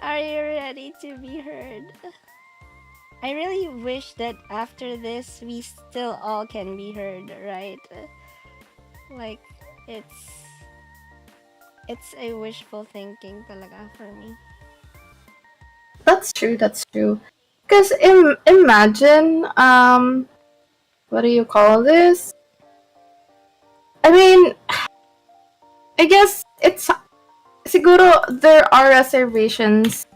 Are you ready to be heard? I really wish that after this we still all can be heard, right? Like it's it's a wishful thinking talaga for me. That's true. That's true. Because imagine, what do you call this? I mean, I guess it's siguro there are reservations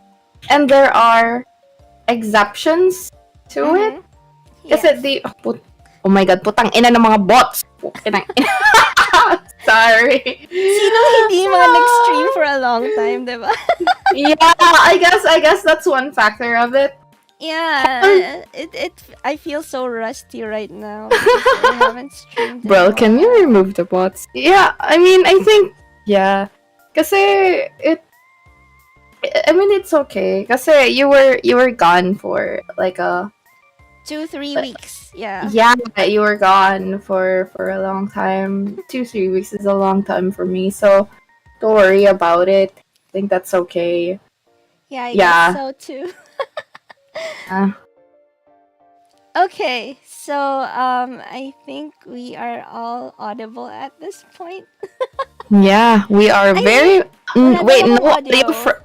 and there are exceptions to it. Mm-hmm. Kasi Yes. oh my god, putang ina ng mga bots. Putang ina. Sorry. Sinong hindi mga nag-stream for a long time, diba? Yeah, I guess that's one factor of it. Yeah, I feel so rusty right now because I haven't streamed in a Bro, can you while. remove the bots? Yeah, I mean, I think, yeah. Kasi I mean, it's okay. Kasi you were gone for like 2-3 weeks. Yeah. yeah, you were gone for a long time. 2-3 weeks is a long time for me, so don't worry about it. I think that's okay. Yeah, I Yeah. guess so too. Uh, Okay, so I think we are all audible at this point. yeah, we are Ay, very. wala Wait, daw no akong audio audio. for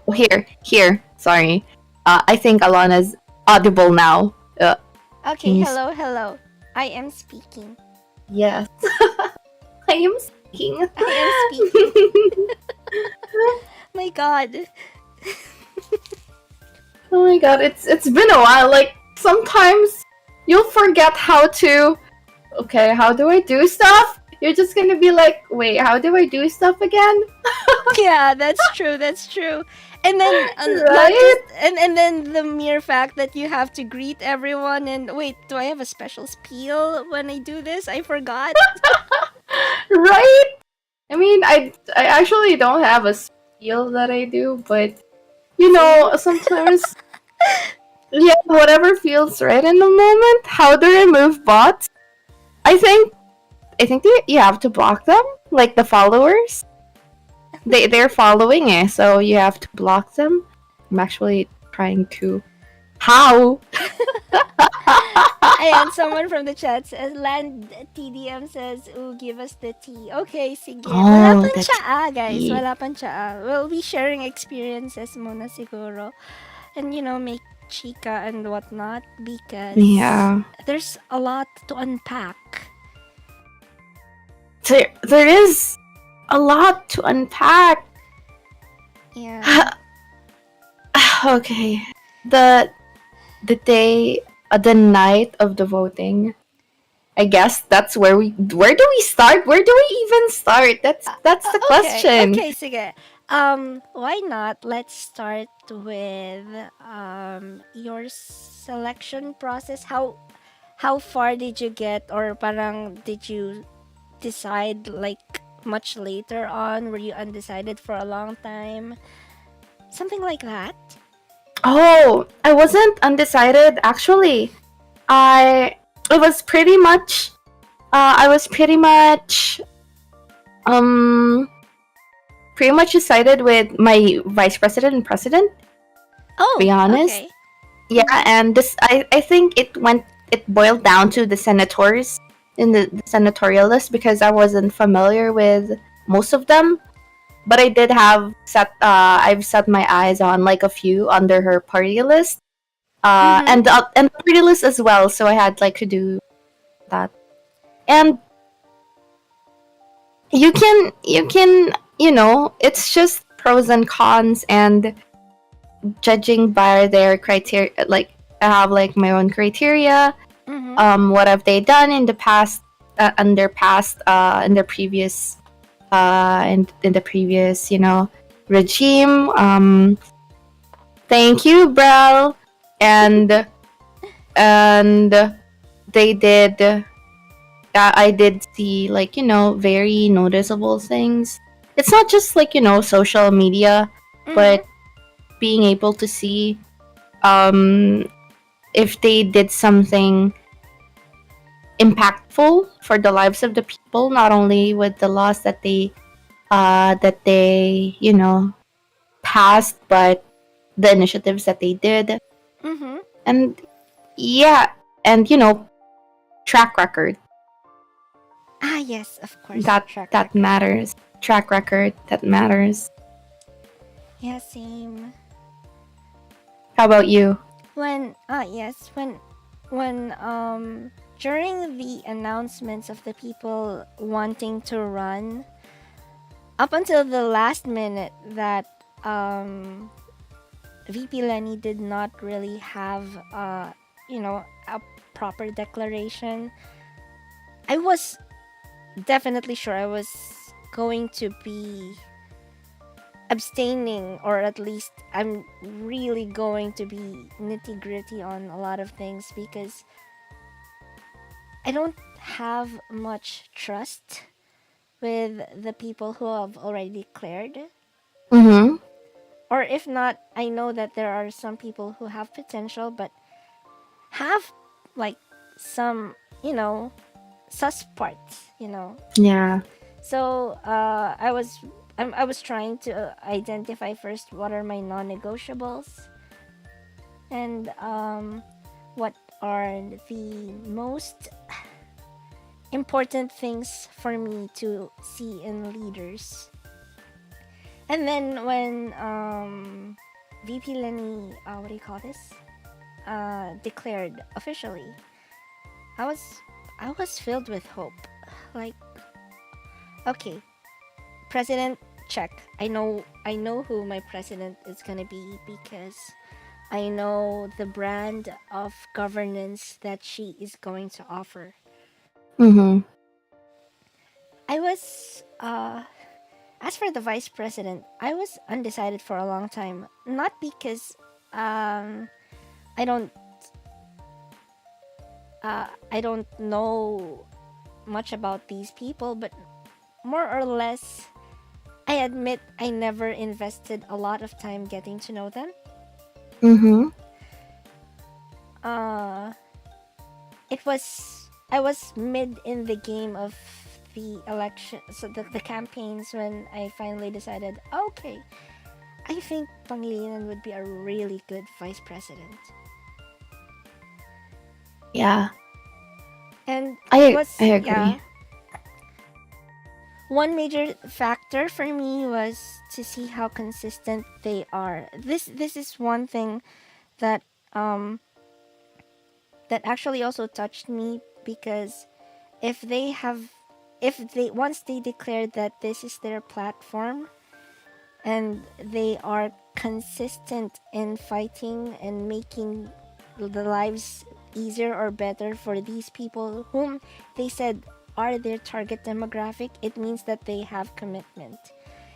here. Sorry. I think Alana's audible now. Okay, Yes. hello. I am speaking. Yes. I am speaking. I am speaking. My God. Oh my god, it's been a while. Like sometimes you'll forget how to. Okay, how do I do stuff? You're just gonna be like, wait, how do I do stuff again? Yeah, that's true. And then not Right? just and then the mere fact that you have to greet everyone and wait, do I have a special spiel when I do this? I forgot. Right? I mean, I actually don't have a skill that I do, but you know, sometimes yeah, whatever feels right in the moment. How to remove bots? I think you have to block them, like the followers. They're following it, so you have to block them. I'm actually trying to. How? Ayan, someone from the chat says, Land TDM says, ooh, give us the tea. Okay, sige. Wala Oh, pang that's tsaa, guys. tea. Wala pang tsaa. We'll be sharing experiences muna siguro. And, make chika and whatnot because Yeah. there's a lot to unpack. There is a lot to unpack. Yeah. Okay. The day, the night of the voting. I guess that's where do we start? Where do we even start? That's the question. Okay, sige. Why not? Let's start with your selection process. How far did you get, or parang did you decide like much later on? Were you undecided for a long time? Something like that. Oh, I wasn't undecided actually. I was pretty much pretty much decided with my vice president and president, Oh, to be honest. okay. Yeah, and this I think it boiled down to the senators in the senatorial list because I wasn't familiar with most of them. But I did have I've set my eyes on like a few under her party list. And the party list as well, so I had like to do that. And you can it's just pros and cons, and judging by their criteria, like I have like my own criteria. What have they done in the past, in their previous in the previous regime. Thank you, Brel. And they did I did see like very noticeable things. It's not just like social media, but being able to see if they did something impactful for the lives of the people, not only with the laws that they passed, but the initiatives that they did, Mm-hmm. and yeah, and track record. Ah, yes, of course. That Track that record. matters. Track record that matters. Yeah, same. How about you? Yes, when during the announcements of the people wanting to run, up until the last minute that VP Lenny did not really have a proper declaration. I was definitely sure I was going to be abstaining, or at least I'm really going to be nitty gritty on a lot of things because I don't have much trust with the people who have already declared. Mm-hmm. Or if not, I know that there are some people who have potential but have like some, sus parts. Yeah. So I was trying to identify first what are my non-negotiables and what are the most important things for me to see in leaders. And then when VP Lenny, what do you call this? Declared officially, I was I was filled with hope. Like, okay, president, check. I know who my president is gonna be because I know the brand of governance that she is going to offer. Mm-hmm. I was as for the vice president, I was undecided for a long time. Not because I don't I don't know much about these people, but more or less I admit I never invested a lot of time getting to know them. Mm-hmm. Uh, it was I was mid in the game of the election, so the campaigns when I finally decided, okay, I think Pangilinan would be a really good vice president. Yeah. And it I was, agree. yeah, one major factor for me was to see how consistent they are. This is one thing that um that actually also touched me because if they have if they once they declared that this is their platform and they are consistent in fighting and making the lives easier or better for these people whom they said are their target demographic, it means that they have commitment.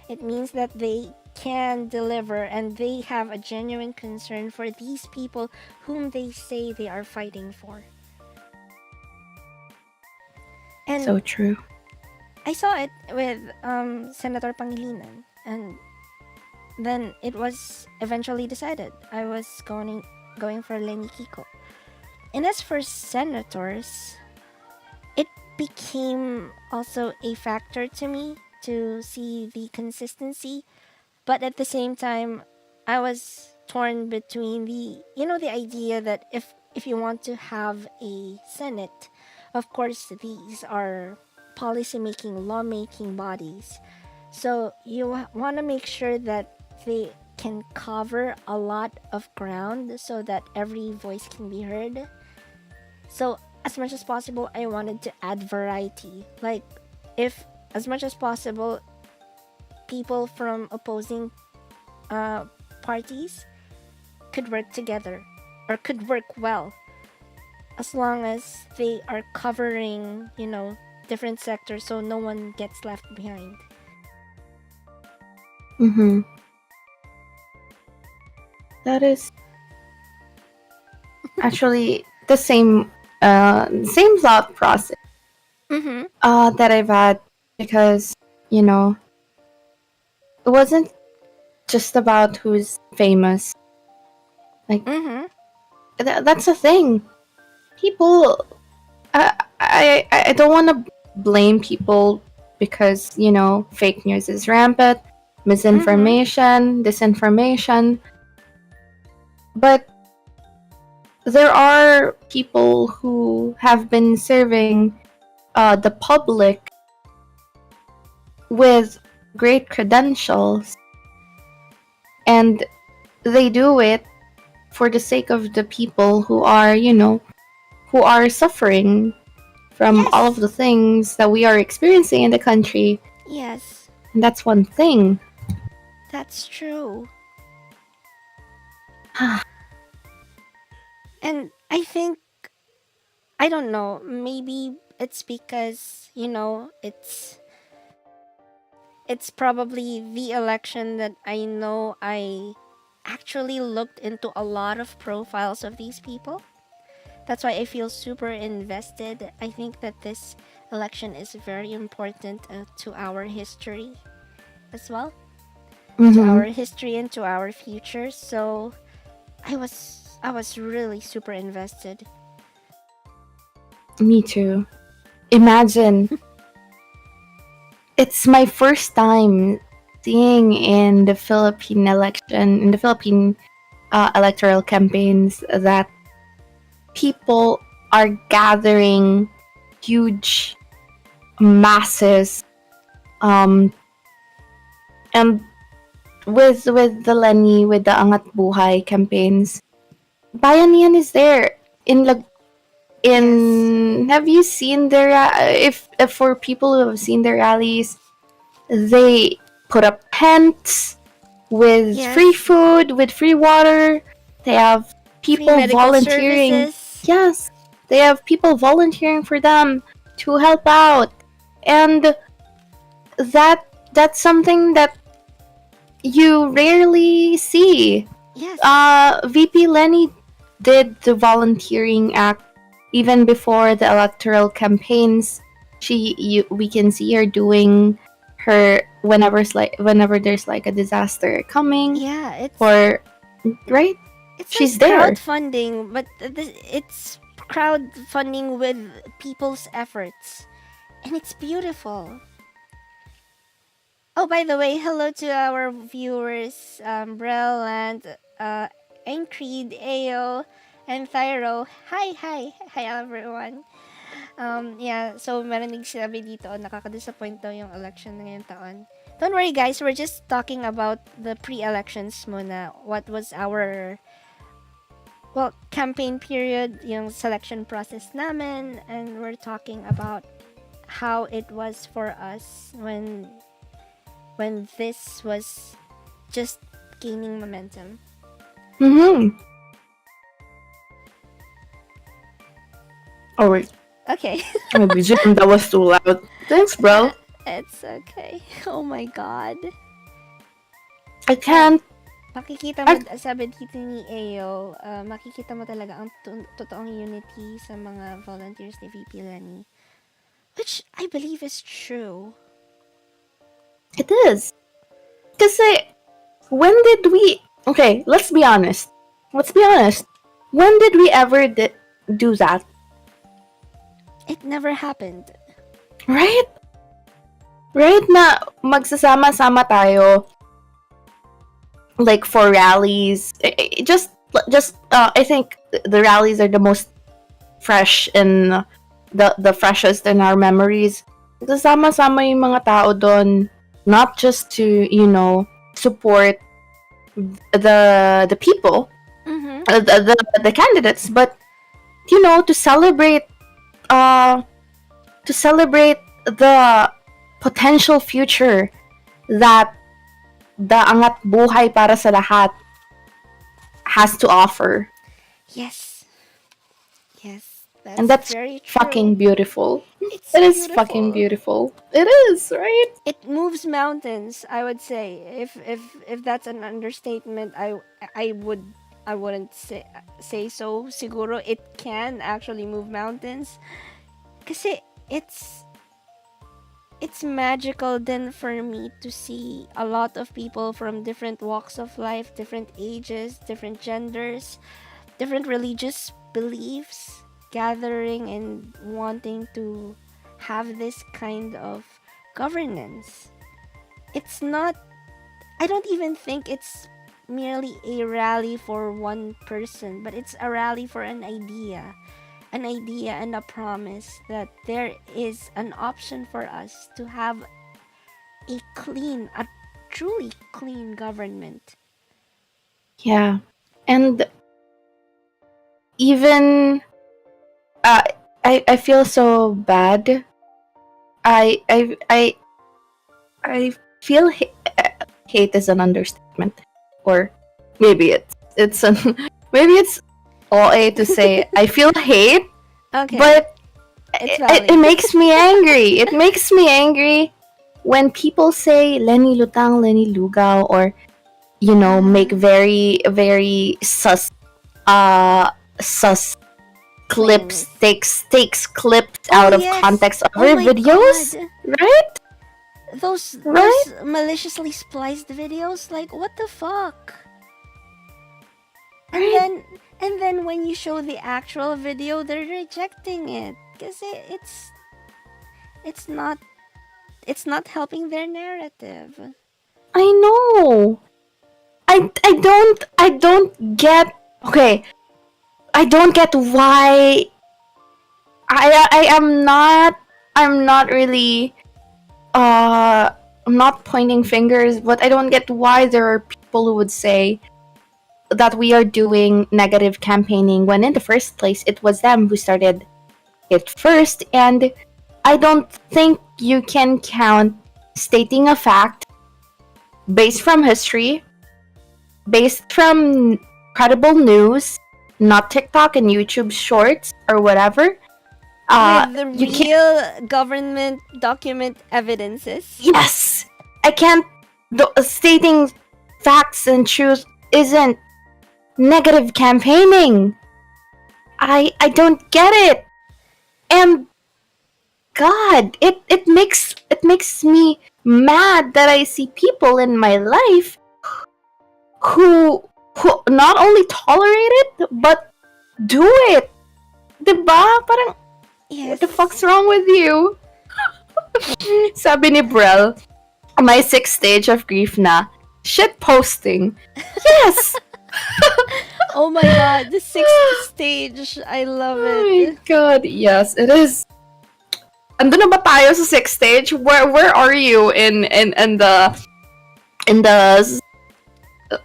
It means that they can deliver and they have a genuine concern for these people whom they say they are fighting for. And So true. I saw it with Senator Pangilinan, and then it was eventually decided I was going for Lenny Kiko. And as for senators, it became also a factor to me to see the consistency, but at the same time, I was torn between the idea that if you want to have a senate, of course these are policy making, lawmaking bodies. So you want to make sure that they can cover a lot of ground so that every voice can be heard. So as much as possible, I wanted to add variety. Like, if as much as possible, people from opposing uh, parties could work together or could work well, as long as they are covering, different sectors so no one gets left behind. Mm-hmm. That is actually the same thought process Mm-hmm. that I've had, because you know it wasn't just about who's famous. Like, Mm-hmm. that's the thing. People, I don't want to blame people because fake news is rampant, Mm-hmm. misinformation, disinformation. But there are people who have been serving the public with great credentials, and they do it for the sake of the people who are, who are suffering from all of Yes. the things that we are experiencing in the country. Yes. And that's one thing. That's true. And I think, I don't know, maybe it's because, it's probably the election that I know I actually looked into a lot of profiles of these people. That's why I feel super invested. I think that this election is very important to our history as well, to Mm-hmm. our history and to our future. So I was really super invested. Me too. Imagine, it's my first time seeing in the Philippine electoral campaigns that people are gathering huge masses, um, and with the Lenny, with the Angat Buhay campaigns, Bayanihan is there in Yes. have you seen their if for people who have seen their rallies, they put up tents with free Yes. food, with free water. They have Free people medical volunteering. services. Yes, they have people volunteering for them to help out. And that's something that you rarely see. Yes. VP Lenny did the volunteering act even before the electoral campaigns. We can see her doing her whenever there's like a disaster coming, Yeah, or right, it's like she's there. crowdfunding, but it's crowdfunding with people's efforts, and it's beautiful. Oh, by the way, hello to our viewers, Brel and Aincreed, Ayo, and Thyro. Hi, hi, hi everyone. Yeah, so marinig sinabi dito, nakaka-disappoint daw yung election na ngayong taon. Don't worry guys, we're just talking about the pre-elections muna. What was our, well, campaign period, yung selection process namin, and we're talking about how it was for us when this was just gaining momentum. Mm-hmm. Oh wait, Okay. oh, BGM, that was too loud. Thanks, bro. It's okay. Oh my god. I can't. Makikita mo, I, sabi dito ni Ayo, makikita mo talaga ang totoong unity sa mga volunteers ni VP Lenny. Which I believe is true. it is. Kasi when did we? Okay, let's be honest. Let's be honest. When did we ever do that? It never happened. Right? Right na magsasama-sama tayo, like for rallies. I think the rallies are the most fresh in the freshest in our memories. Magsasama-sama yung mga tao doon, not just to, support the people, Mm-hmm. the candidates, but to celebrate uh the potential future that the Angat Buhay para sa lahat has to offer. Yes. Yes. And That's that's very true. fucking beautiful. It's It is fucking beautiful. beautiful. It is, right? It moves mountains, I would say. If that's an understatement, I wouldn't say so. Siguro it can actually move mountains. Kasi it's magical then for me to see a lot of people from different walks of life, different ages, different genders, different religious beliefs gathering and wanting to have this kind of governance. It's not, I don't even think it's merely a rally for one person, but it's a rally for an idea and a promise that there is an option for us to have a truly clean government. Yeah. And even uh, I feel so bad. I I I I feel hate is an understatement, or maybe it's an maybe it's OA to say I feel hate, Okay, but it's it valid. makes me angry. It makes me angry when people say Lenny Lutang, Lenny Lugaw, or make very sus clips, Claims. takes clips Oh out of yes. context of Oh our my videos, god. right? Right? Those maliciously spliced videos, like what the fuck? And Right? then when you show the actual video, they're rejecting it because it's not it's not helping their narrative. I know. I don't get. Okay, I don't get why. I am not. I'm not really. I'm not pointing fingers, but I don't get why there are people who would say that we are doing negative campaigning when in the first place it was them who started it first. And I don't think you can count stating a fact based from history, based from credible news, not TikTok and YouTube shorts or whatever. With the You can't. real government document evidences. Yes, I can't. Stating facts and truth isn't negative campaigning. I don't get it. And God, it makes me mad that I see people in my life who not only tolerate it but do it. 'Di ba? Parang what Yes. the fuck's wrong with you? Sabi ni Brel, my sixth stage of grief na shit posting. Yes. Oh my god, the sixth stage. I love Oh my it. god, yes, it is. Andun na ba tayo sa sixth stage? Where are you in the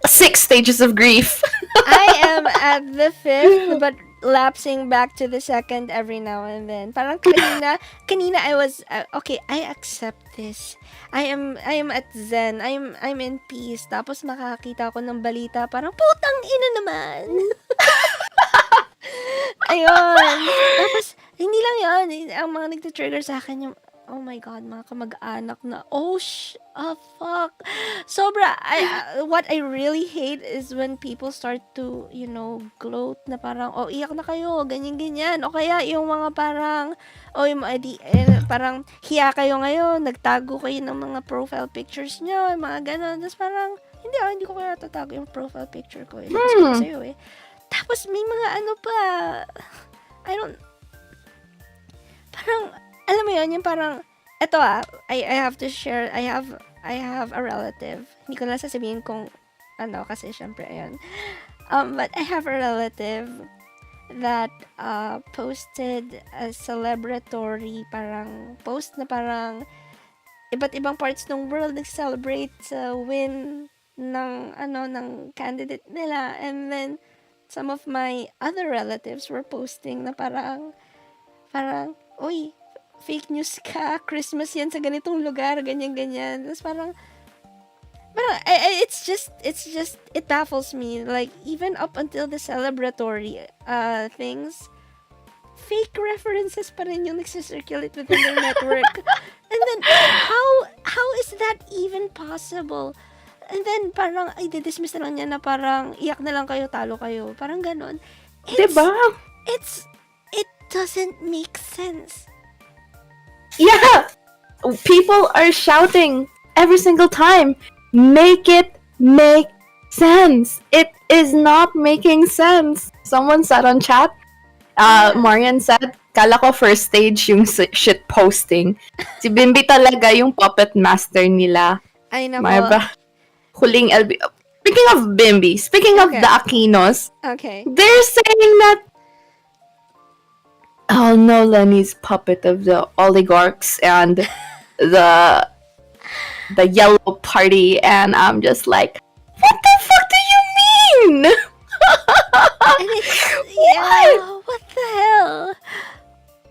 six stages of grief? I am at the fifth, but lapsing back to the second every now and then. Parang kanina I was okay. I accept this. I am at zen. I'm in peace. Tapos makakita ako ng balita, parang putang ina naman. Ayun. Tapos hindi lang 'yon, ang mga nagti-trigger sa akin yung oh my god, mga kamag-anak na fuck. Sobra what I really hate is when people start to, gloat na parang, iyak na kayo, ganyan-ganyan. O kaya yung mga parang, yung mga parang hiya kayo ngayon, nagtago kayo ng mga profile pictures nyo, yung mga ganon. Tapos parang, hindi ko kaya tatago yung profile picture ko. Ilabas ko na sa'yo eh. Tapos may mga ano pa, I don't, parang, alam mo yun, yung parang, eto I have to share, I have a relative. Hindi ko na sasabihin kung kasi syempre, ayun. But I have a relative that posted a celebratory parang post na parang iba't ibang parts ng world nag-celebrate sa win ng candidate nila, and then some of my other relatives were posting na uy, fake news ka, Christmas yan sa ganitong lugar, ganyan-ganyan. Tapos parang it's just, it baffles me. Like, even up until the celebratory things, fake references pa rin yung nagsisirculate within their network. And then, how is that even possible? And then, parang, dismiss na lang niya na parang, iyak na lang kayo, talo kayo. Parang ganon. Diba? It doesn't make sense. Yeah! People are shouting every single time. Make it make sense. It is not making sense. Someone said on chat, Marian said, kala ko first stage yung shit posting. Si Bimbi talaga yung puppet master nila. Ay, nako. May ba? Huling LB. speaking of Bimbi, speaking of Okay. the Aquinos, Okay. they're saying that, oh no, Lenny's puppet of the oligarchs and the the yellow party, and I'm just like, what the fuck do you mean? And it's What? yeah, what the hell?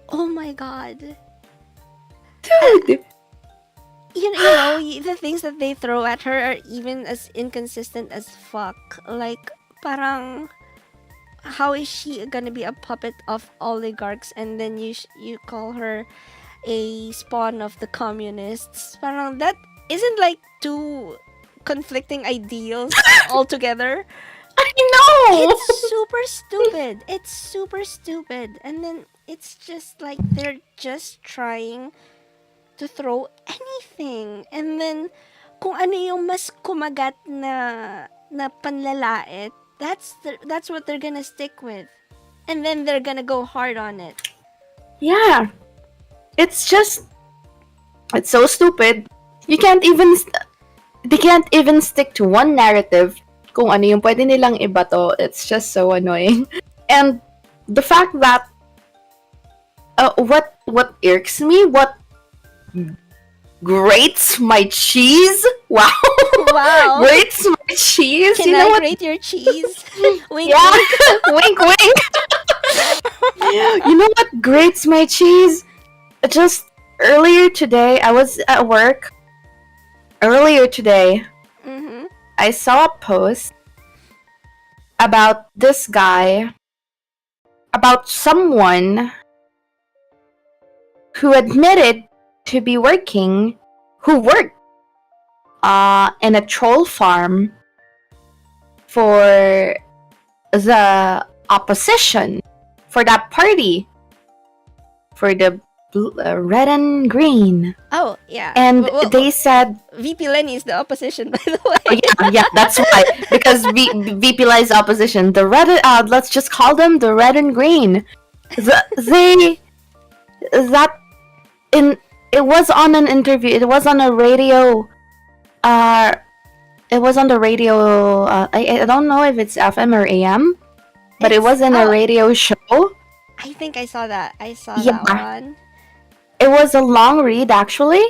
Oh my god. Dude. The things that they throw at her are even as inconsistent as fuck. Like, parang, how is she gonna be a puppet of oligarchs and then you call her a spawn of the communists? Parang that isn't like two conflicting ideals altogether. I know. It's super stupid. It's super stupid. And then it's just like they're just trying to throw anything. And then kung ano yung mas kumagat na panlalait, that's what they're gonna stick with. And then they're gonna go hard on it. Yeah. It's so stupid. You can't even they can't even stick to one narrative kung ano yung pwede nilang ibato. It's just so annoying. And the fact that what irks me, what grates my cheese. Wow. Wow. Grates my cheese. Can you know I what? grate your cheese? Wink, Yeah. wink. Wink wink. You know what grates my cheese? Just earlier today, I was at work. Earlier today, Mm-hmm. I saw a post about this guy, about someone who admitted to be who worked in a troll farm for the opposition, for that party, for the red and green. Oh, yeah. And they said, VP Lenny is the opposition, by the way. oh, yeah, that's why. Because VP lies opposition. The red, let's just call them the red and green. It was on an interview. It was on a radio. It was on the radio. I don't know if it's FM or AM, but it was in a radio show. I think I saw that. I saw Yeah. that one. It was a long read, actually.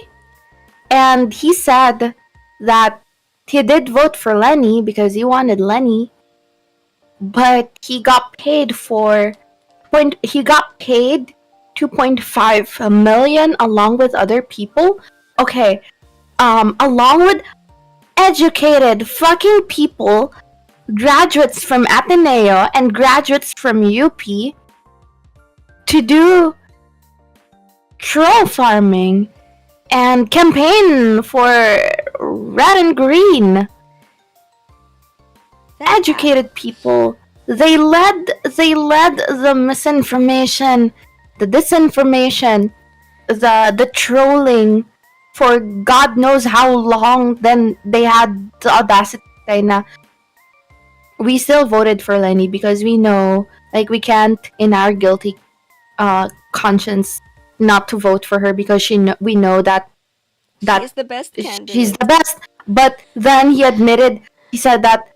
And he said that he did vote for Lenny because he wanted Lenny, but he got paid 2.5 million along with other people. Okay, along with educated fucking people, graduates from Ateneo and graduates from UP, to do troll farming and campaign for red and green. Educated people. They led the misinformation, the disinformation, the trolling for God knows how long. Then they had the audacity na we still voted for Lenny because we know, like, we can't in our guilty conscience not to vote for her because we know that She's the best candidate. she's the best. But then he said that,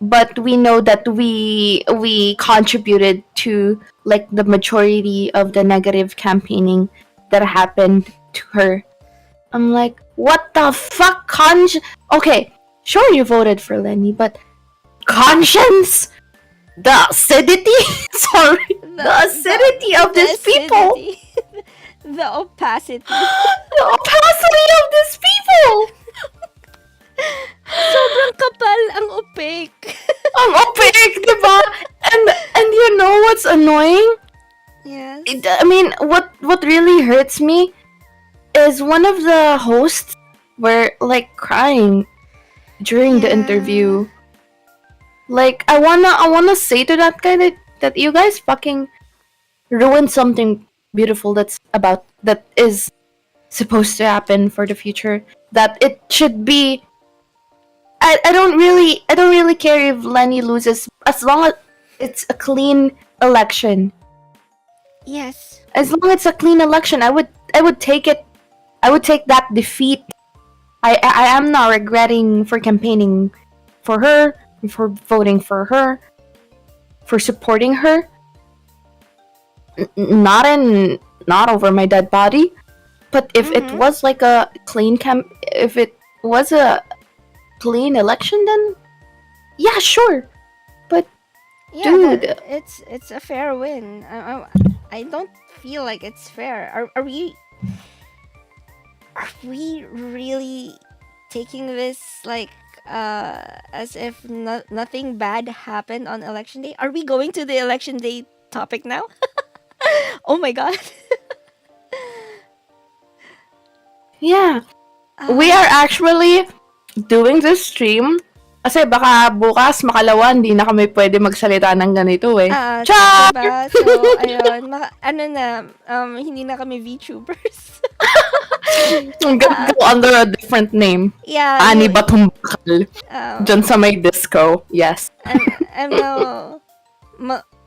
but we know that we contributed to, like, the majority of the negative campaigning that happened to her. I'm like, what the fuck? Okay, sure, you voted for Lenny, but conscience, the acidity, sorry, the acidity of these people, The opacity. the opacity of these people. Sobrang kapal, ang opaque. Ang opaque, diba? And you know what's annoying? Yes. I mean, what really hurts me is one of the hosts were, like, crying during the interview. Like, I wanna say to that guy that you guys fucking ruined something beautiful that is supposed to happen for the future. That it should be. I don't really care if Lenny loses, as long as it's a clean election. Yes. As long as it's a clean election, I would take it. I would take that defeat. I am not regretting for campaigning for her, for voting for her, for supporting her. Not over my dead body. But if it Mm-hmm. was like a if it was a clean election, then yeah, sure. But Yeah, dude, it's a fair win. I don't feel like it's fair. Are we really taking this like as if nothing bad happened on election day? Are we going to the election day topic now? Oh my god. yeah, we um are actually doing this stream kasi baka bukas makalawa hindi na kami pwede magsalita ng ganito eh. Char! diba? So ayun, ano na hindi na kami VTubers. I'm gonna Ah, go under a different name. yeah, Ani Batong Bakal. um Dyan sa may disco. Yes. I'm now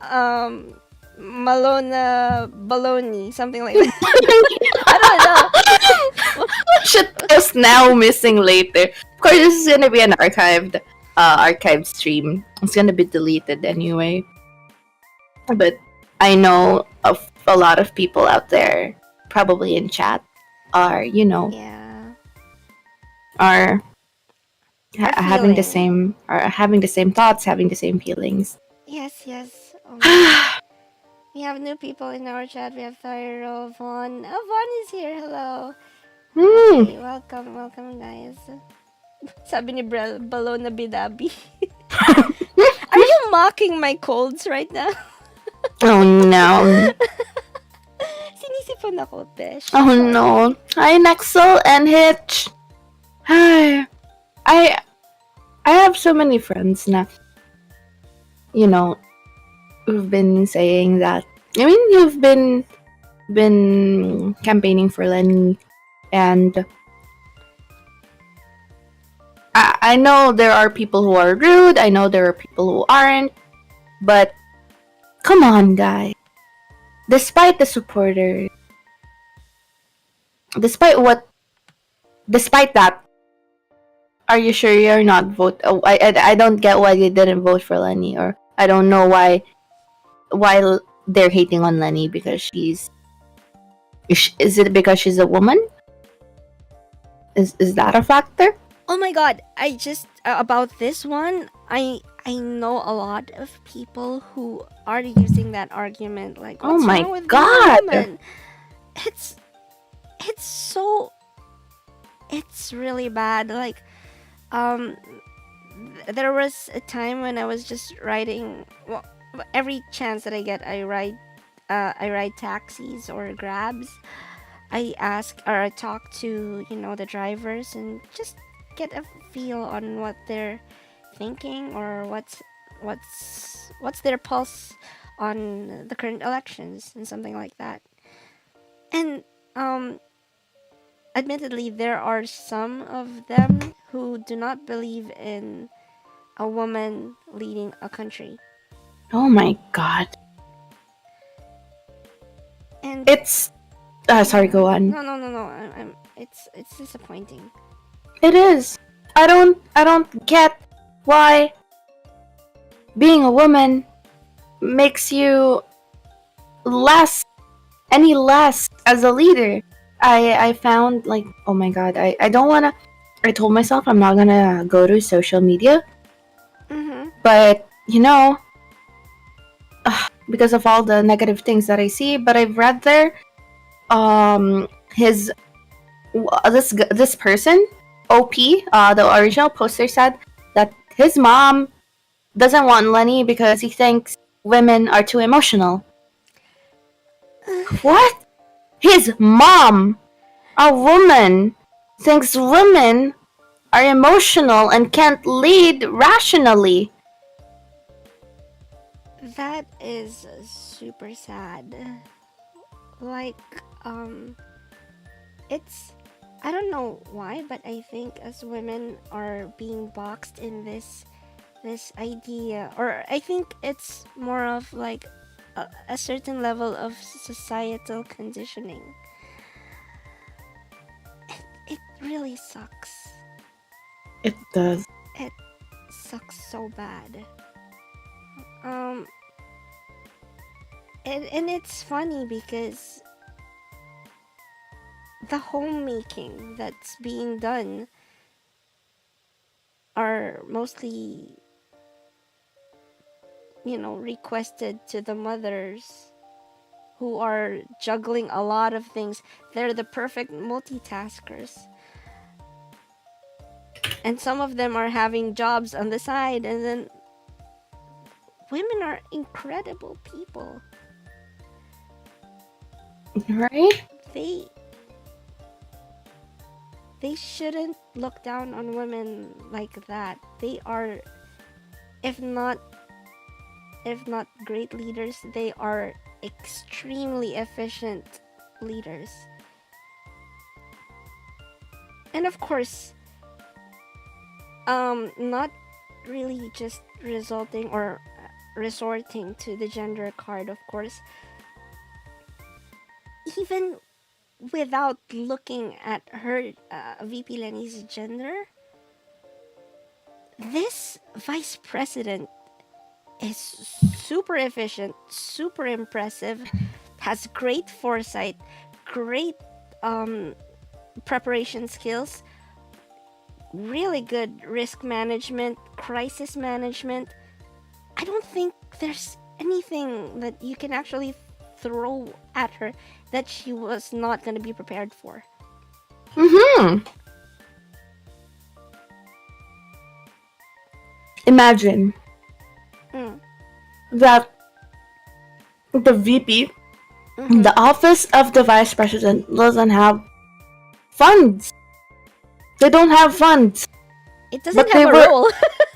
um Malona Baloney, something like that. I don't know. Shit post now, missing later. Of course, this is gonna be an archived stream. It's gonna be deleted anyway. But I know of a lot of people out there, probably in chat, are Yeah. are Our having the feeling. same thoughts, having the same feelings. Yes, yes. Oh my god. We have new people in our chat. We have Thyro, Vaughn. Oh, Vaughn is here. Hello. Hmm. Okay, welcome, welcome, guys. Sabi ni Balona Bidabi. Are you mocking my colds right now? Oh no. Sinisipan ako, Besh. Oh Sorry. no. Hi Nexel and Hitch. Hi. I have so many friends na, who've been saying that. I mean, you've been campaigning for Lenny, and I know there are people who are rude. I know there are people who aren't. But come on, guys. Despite the supporters, despite what, despite that, are you sure you're not vote? Oh, I don't get why they didn't vote for Lenny, or I don't know why they're hating on Lenny because is it because she's a woman? Is that a factor? Oh my god, I just about this one, I know a lot of people who are using that argument like Oh what's my wrong with being a god! woman? It's it's so it's really bad. Like um there was a time when I was just riding, well, every chance that I get I ride taxis or grabs. I ask or I talk to, the drivers and just get a feel on what they're thinking or what's their pulse on the current elections and something like that. And admittedly there are some of them who do not believe in a woman leading a country. Oh my god! And It's sorry. yeah, Go on. no. It's disappointing. It is. I don't get why being a woman makes you less as a leader. I found like, oh my god, I don't wanna. I told myself I'm not gonna go to social media, Mm-hmm. but because of all the negative things that I see. But I've read there, his this person, OP, the original poster said that his mom doesn't want Lenny because he thinks women are too emotional. What? His mom, a woman, thinks women are emotional and can't lead rationally. That is super sad. Like, it's. I don't know why, but I think as women are being boxed in this idea, or I think it's more of like a certain level of societal conditioning. It really sucks. It does. It sucks so bad. Um, and it's funny because the homemaking that's being done are mostly, requested to the mothers who are juggling a lot of things. They're the perfect multitaskers. And some of them are having jobs on the side, and then women are incredible people. Right? They they shouldn't look down on women like that. They are, if not great leaders, they are extremely efficient leaders. And of course, not really just resulting or resorting to the gender card, of course. Even without looking at her, VP Lenny's gender, this vice president is super efficient, super impressive, has great foresight, great preparation skills, really good risk management, crisis management. I don't think there's anything that you can actually throw at her that she was not going to be prepared for. Mm-hmm. Imagine Mm. that the VP, Mm-hmm. the office of the vice president, doesn't have funds. They don't have funds. It doesn't But have they a were role.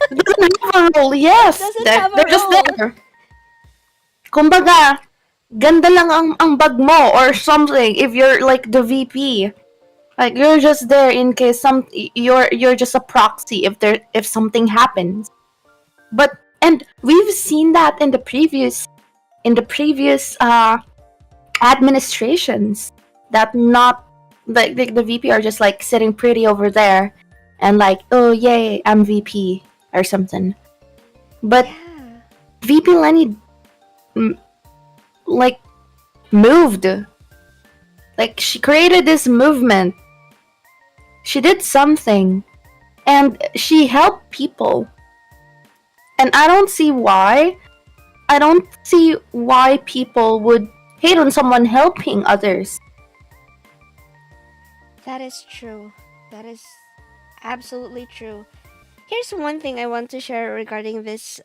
doesn't have a role. It Yes, doesn't they're, have a they're just role. there. Kumbaga, ganda lang ang bag mo or something if you're like the VP. Like you're just there in case you're just a proxy if something happens. But and we've seen that in the previous administrations that not like the VP are just like sitting pretty over there and like, oh yay, I'm VP or something. But Yeah. VP Lenny like moved. Like she created this movement. She did something and she helped people. And I don't see why people would hate on someone helping others. That is true. That is absolutely true. Here's one thing I want to share regarding this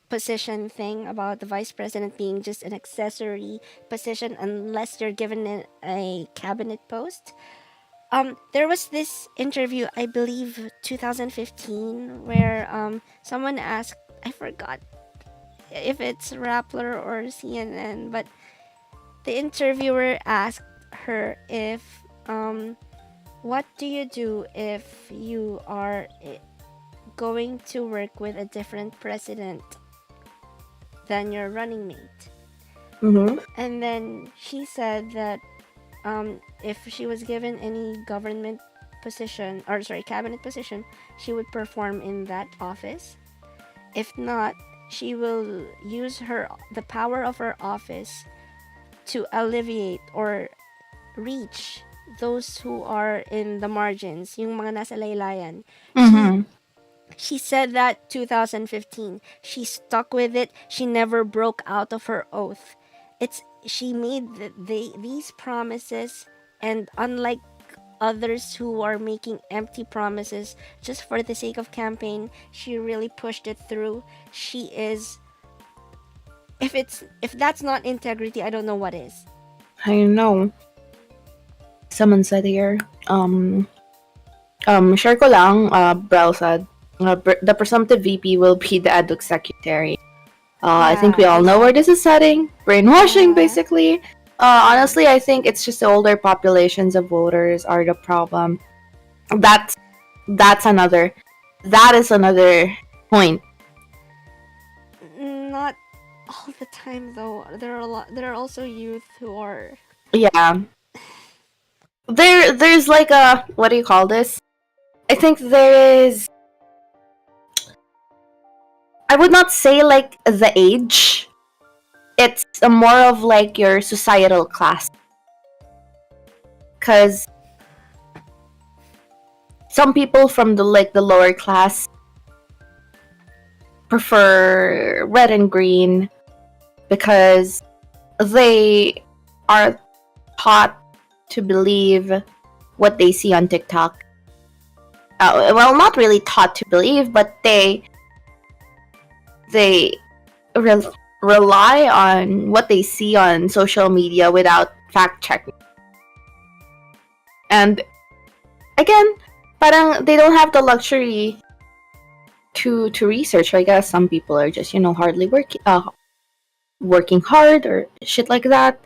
position thing about the vice president being just an accessory position unless you're given a cabinet post. There was this interview, I believe 2015, where someone asked, I forgot if it's Rappler or CNN, but the interviewer asked her if what do you do if you are going to work with a different president than your running mate? Mm-hmm. And then she said that if she was given any government position, or sorry, cabinet position, she would perform in that office. If not, she will use the power of her office to alleviate or reach those who are in the margins, yung mga nasa laylayan. Mm-hmm. She said that 2015. She stuck with it. She never broke out of her oath. She made these promises, and unlike others who are making empty promises just for the sake of campaign, she really pushed it through. She is, if that's not integrity, I don't know what is. I know. Someone said here, share ko lang, Brel said, the presumptive VP will be the ad hoc secretary. I think we all know where this is heading. Brainwashing, basically. Honestly, I think it's just the older populations of voters are the problem. That is another point. Not all the time though. There are also youth who are. Yeah. There's like a, what do you call this? I think there is I would not say like the age. It's more of like your societal class. Because some people from the lower class prefer red and green because they are taught to believe what they see on TikTok. Well, not really taught to believe, but they rely on what they see on social media without fact checking. And again, parang they don't have the luxury to research. I guess some people are just hardly working hard or shit like that.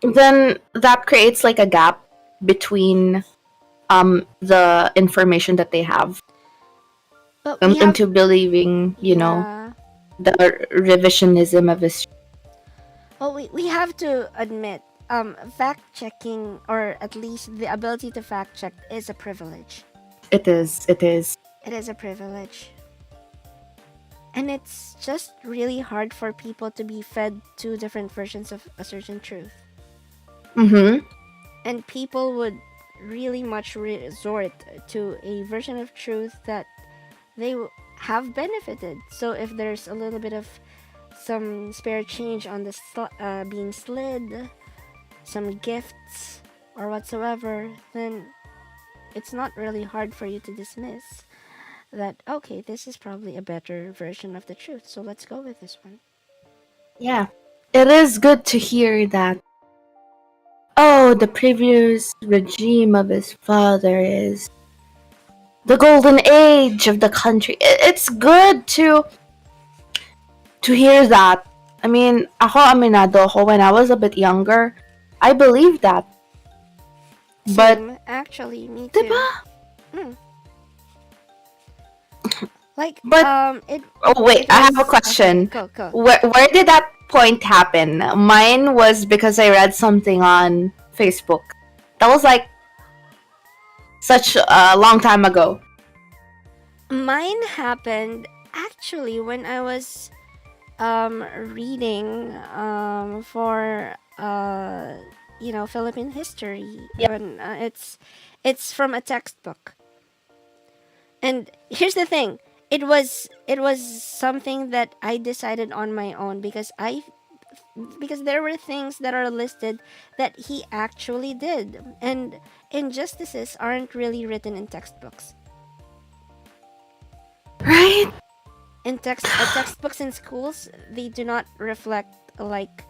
Then that creates like a gap between the information that they have But we have, into believing yeah. the revisionism of history. Well, we have to admit, fact checking, or at least the ability to fact check, is a privilege. It is. It is a privilege. And it's just really hard for people to be fed two different versions of a certain truth. Mm-hmm. And people would really much resort to a version of truth that they have benefited. So if there's a little bit of some spare change on the being slid, some gifts or whatsoever, then it's not really hard for you to dismiss that, okay, this is probably a better version of the truth, so let's go with this one. Yeah. It is good to hear that. Oh, the previous regime of his father is the golden age of the country. It's good to hear that. I mean, ako aminado ako when I was a bit younger. I believed that. But Same, actually, me too. diba? Like, But it. oh wait, it I have a was- question. Okay, go. Where did that point happen? Mine was because I read something on Facebook. That was like such a long time ago. Mine happened actually when I was reading for Philippine history. Yep. When it's from a textbook. And here's the thing. It was something that I decided on my own because there were things that are listed that he actually did, and injustices aren't really written in textbooks. Right? In textbooks in schools, they do not reflect, like,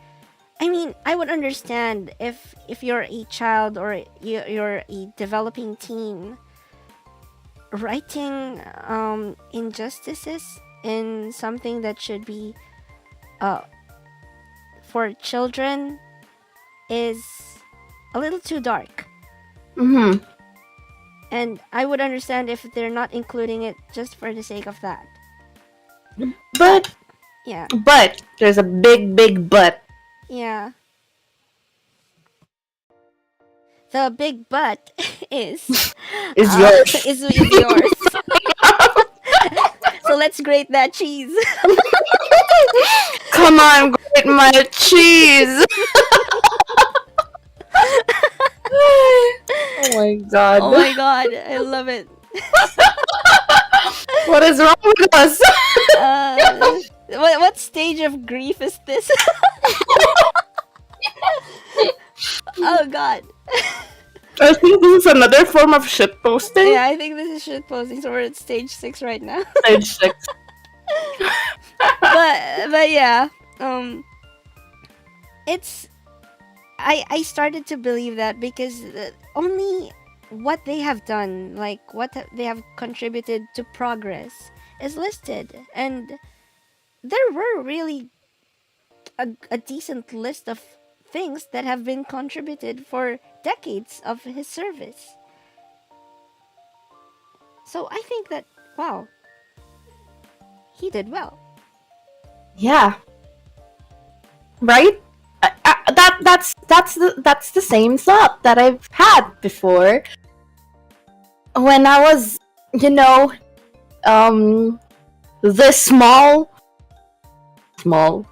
I mean, I would understand if you're a child or you're a developing teen, writing injustices in something that should be for children is a little too dark. Mm-hmm. And I would understand if they're not including it just for the sake of that. But Yeah. there's a big but. Yeah. The big but is Is yours. is yours. So let's grate that cheese. Come on, grate my cheese. Oh my god. Oh my god, I love it. What is wrong with us? What stage of grief is this? Oh god. I think this is another form of shit posting. Yeah, I think this is shit posting, so we're at stage 6 right now. Stage 6. but yeah, it's I started to believe that because only what they have done, like what they have contributed to progress, is listed, and there were really a decent list of things that have been contributed for decades of his service. So I think that, wow, he did well. Yeah. Right? That's the same thought that I've had before. When I was, this small, Small.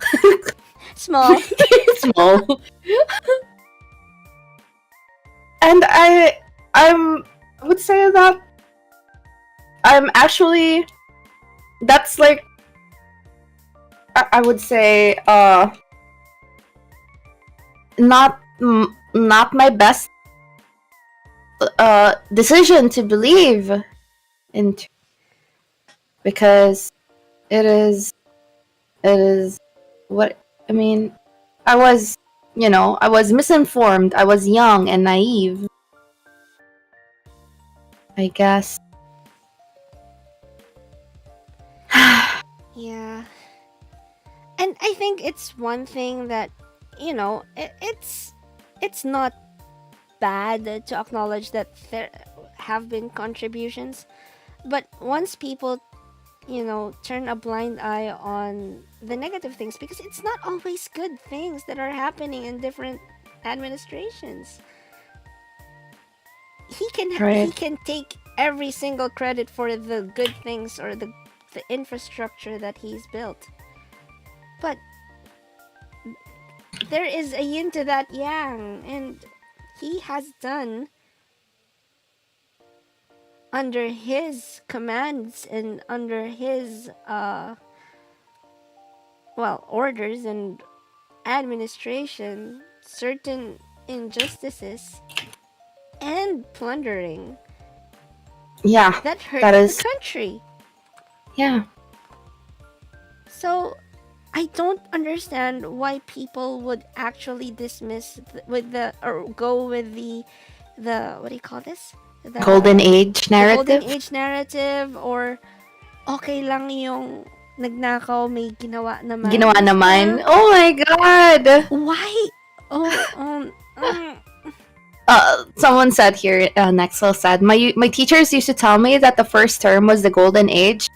small, and I would say that I'm actually that's like I would say not my best decision to believe into, because it is what I mean. I was, I was misinformed. I was young and naive, I guess. Yeah. And I think it's one thing that, it's not bad to acknowledge that there have been contributions, but once people, turn a blind eye on the negative things, because it's not always good things that are happening in different administrations. He Right. can take every single credit for the good things or the infrastructure that he's built, but there is a yin to that yang, and he has done under his commands and under his orders and administration certain injustices and plundering Yeah, that hurt that the is. country. Yeah. So I don't understand why people would actually dismiss with the or go with the what do you call this, Golden Age the golden narrative. age narrative, or okay lang yung nagnakaw may ginawa naman, Ginawa kasi naman. parang Oh my god. why, oh Someone said here, Nexel said, my teachers used to tell me that the first term was the golden age,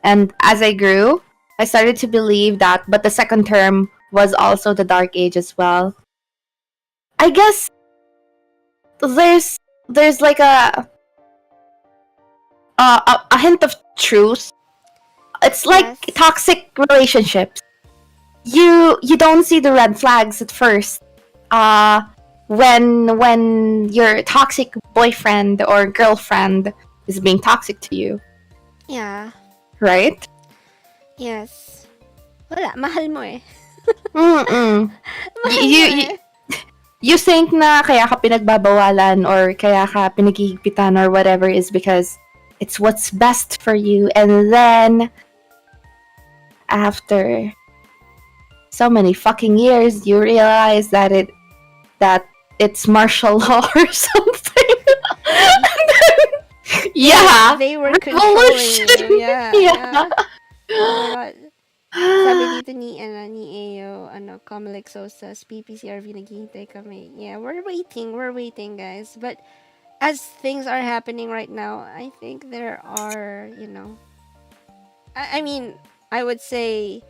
and as I grew, I started to believe that, but the second term was also the dark age as well. I guess there's like a hint of truth. It's like yes, toxic relationships. You don't see the red flags at first. When your toxic boyfriend or girlfriend is being toxic to you, yeah, right? yes, wala, mahal mo eh. Mm-mm. Mahal You, mo you eh. you think na kaya ka pinagbabawalan or kaya ka pinaghihipitan or whatever is because it's what's best for you, and then after so many fucking years you realize that it's martial law or something. Yeah, They were controlling you. revolution. Yeah, Yeah. yeah. Oh my god. Sabi dito ni Ayo, Comelec Sosas, PPCRV, naghihintay kami. Yeah, we're waiting, guys. But as things are happening right now, I think there are, I mean, I would say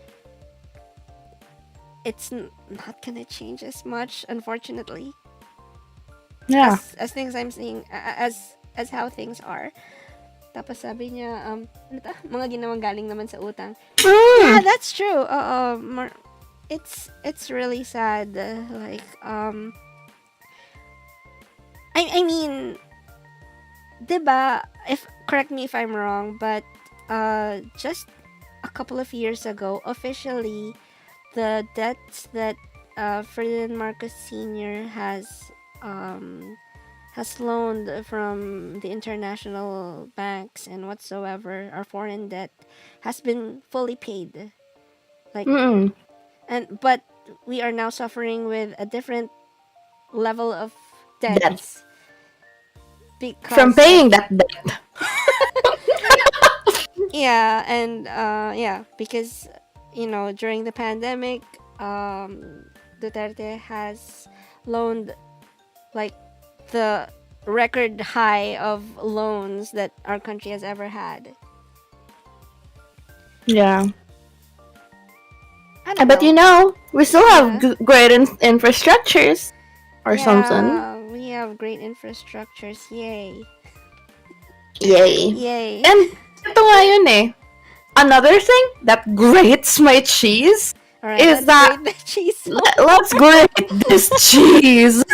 it's not gonna change as much, unfortunately, Yeah. as things I'm seeing, as how things are. Tapos sabi niya, ano ta? Mga ginawang galing naman sa utang. Yeah, Mm. that's true. It's really sad. Like, I mean, 'di ba? If correct me if I'm wrong, but just a couple of years ago, officially, the debts that Ferdinand Marcos Sr. has loaned from the international banks and whatsoever, our foreign debt has been fully paid. Like, Mm-mm. but we are now suffering with a different level of Debt. debts From because of, paying that debt. yeah, and yeah, because during the pandemic, Duterte has loaned like the record high of loans that our country has ever had. Yeah. I don't But know. we still Yeah. have great infrastructures or something. Yeah, we have great infrastructures. Yay. Yay. Yay. And ito nga yun eh. another thing that grates my cheese All right, is let's that grate the cheese more. let's grate this cheese.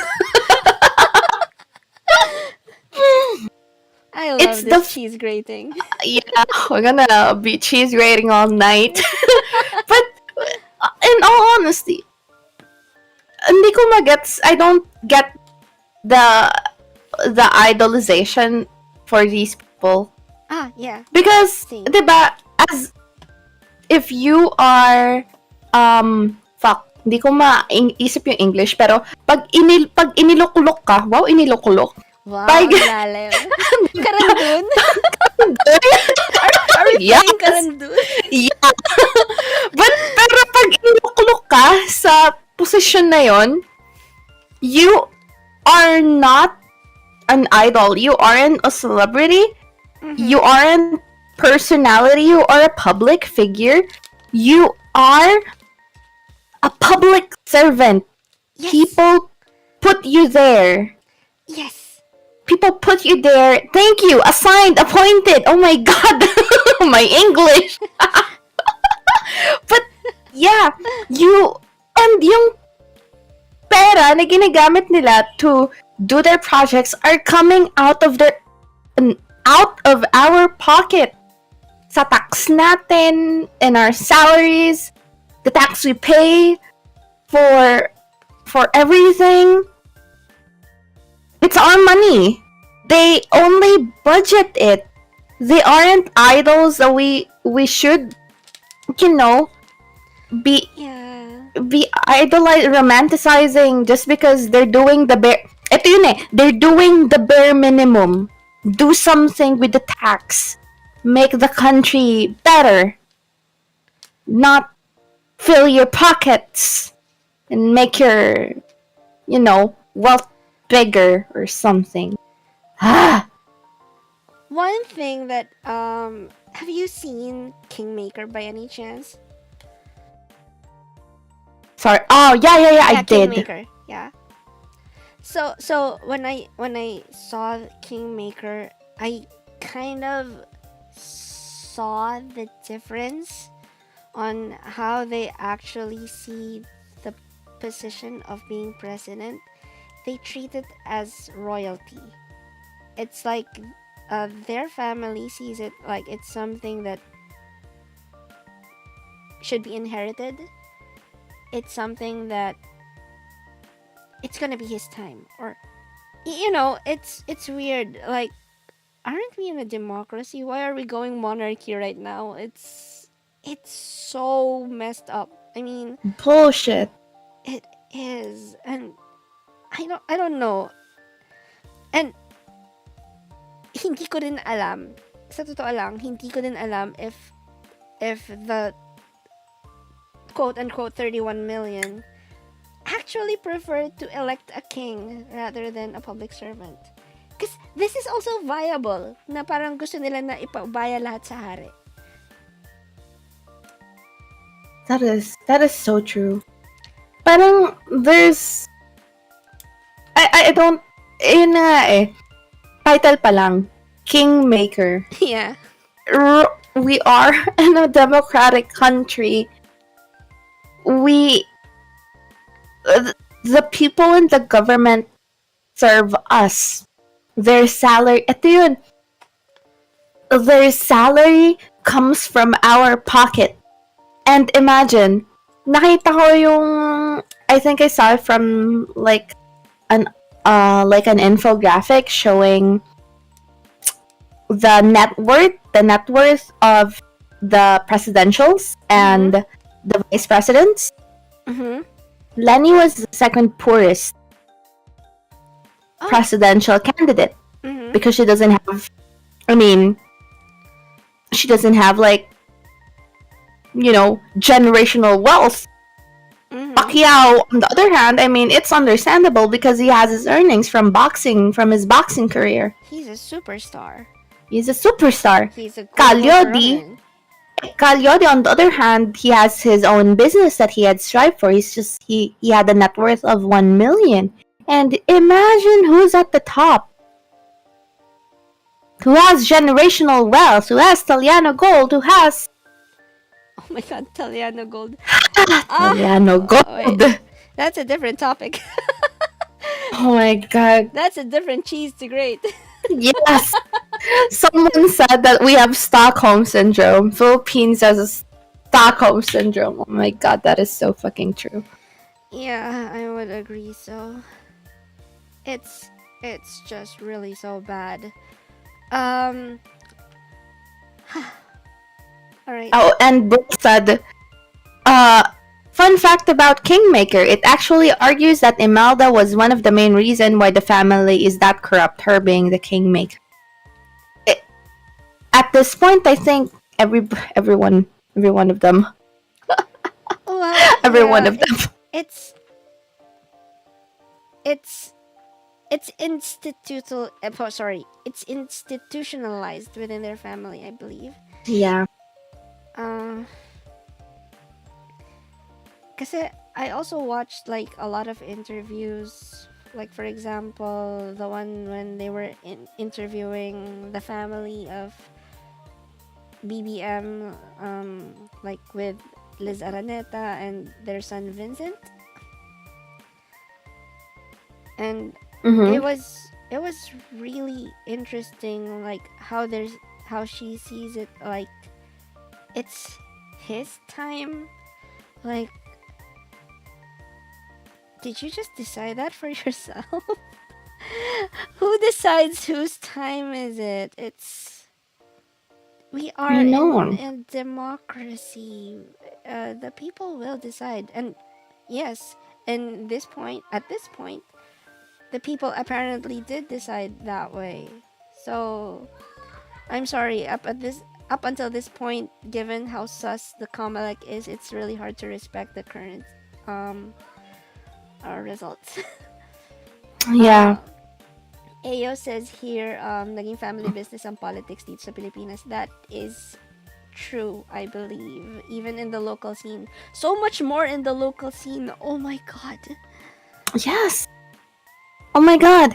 I It's love the this cheese grating. yeah, we're gonna be cheese grating all night. But in all honesty, hindi ko magets. I don't get the idolization for these people Ah, yeah. because, Same. diba, as if you are fuck, hindi ko maisip yung English, pero pag inilukulok ka, wow, inilukulok. Wow, Pag ang lalim. Karandun? Are we yes, playing Karandun? yeah. Pero pag inilukulok ka sa posisyon na yon, you are not an idol. You aren't a celebrity. Mhm. You aren't personality. You are a public figure. You are a public servant. Yes. People put you there. Yes. People put you there. Thank you. Assigned, appointed. Oh my god. My English. But yeah, you and yung pera na ginagamit nila to do their projects are coming out of our pocket. Sa tax natin, in our salaries, the tax we pay for everything. It's our money. They only budget it. They aren't idols that we should, you know, be Yeah. romanticizing just because they're doing the bare. Ito yun eh. They're doing the bare minimum. Do something with the tax. Make the country better. Not fill your pockets and make your, wealth bigger or something. Ah, One thing that have you seen Kingmaker by any chance? sorry. Oh, yeah, I did. Kingmaker. Yeah. So when I saw Kingmaker, I kind of saw the difference on how they actually see the position of being president. They treat it as royalty. It's like their family sees it like it's something that should be inherited. It's something that it's gonna be his time, or it's weird. Like, aren't we in a democracy? Why are we going monarchy right now? It's so messed up. I mean, Bullshit. it is, and I don't know. And hindi ko din alam. Sa totoo lang, hindi ko din alam if the quote unquote 31 million actually prefer to elect a king rather than a public servant. Because this is also viable na parang gusto nila na ipabaya lahat sa hari. That is so true. Parang there's I don't yun na nga eh. Title pa lang, Kingmaker. Yeah. We are in a democratic country. The people in the government serve us. Their salary, ito yun, their salary comes from our pocket. And imagine, nakita ko yung, I think I saw it from like an infographic showing the net worth of the presidentials and the vice presidents. Mm-hmm. Lenny was the second poorest presidential candidate because she doesn't have, she doesn't have like, generational wealth. Pacquiao, on the other hand, it's understandable because he has his earnings from his boxing career. He's a superstar. He's a superstar. He's a Cagliodi, on the other hand, he has his own business that he had strived for. He had a net worth of 1 million. And imagine who's at the top. Who has generational wealth, who has Italiano gold, who has my god, Italiano gold. Italiano Wait, gold. that's a different topic. Oh my god. That's a different cheese to grate. Yes. Someone said that we have Stockholm syndrome. Philippines has a Stockholm syndrome. Oh my god, that is so fucking true. Yeah, I would agree. So it's just really so bad. Um. All right. Oh, and Brooke said, uh, fun fact about Kingmaker, it actually argues that Imelda was one of the main reasons why the family is that corrupt, her being the Kingmaker. At this point, I think every one of them, Well, every one yeah, of them. it's it's it's it's institutionalized within their family, I believe. Yeah. Uh, Kasi I also watched like a lot of interviews. Like for example, the one when they were interviewing the family of BBM, like with Liz Araneta and their son Vincent, and Mm-hmm. it was really interesting, like how she sees it, like it's his time. Like, did you just decide that for yourself? Who decides whose time is it? We are I in know. a democracy. The people will decide, and yes, at this point, the people apparently did decide that way. So I'm sorry. Up until this point, given how sus the Comelec is, it's really hard to respect the current um results. Yeah. Ayo says here, naging family business ang politics dito sa Pilipinas. That is true, I believe. Even in the local scene. So much more in the local scene. Oh my god. Yes. Oh my god.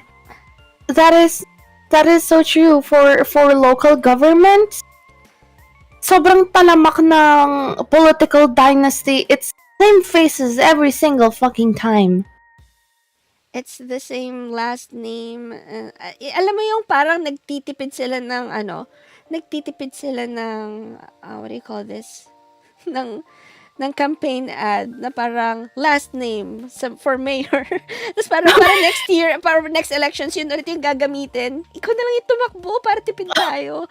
That is so true for local government. Sobrang talamak ng political dynasty. It's same faces every single fucking time. It's the same last name. Alam mo yung parang nagtitipid sila ng nagtitipid sila ng, what do you call this? ng campaign ad na parang last name for mayor. Tapos para next year, para next elections, yun ulit yung gagamitin. Ikaw na lang yung tumakbo para tipid tayo.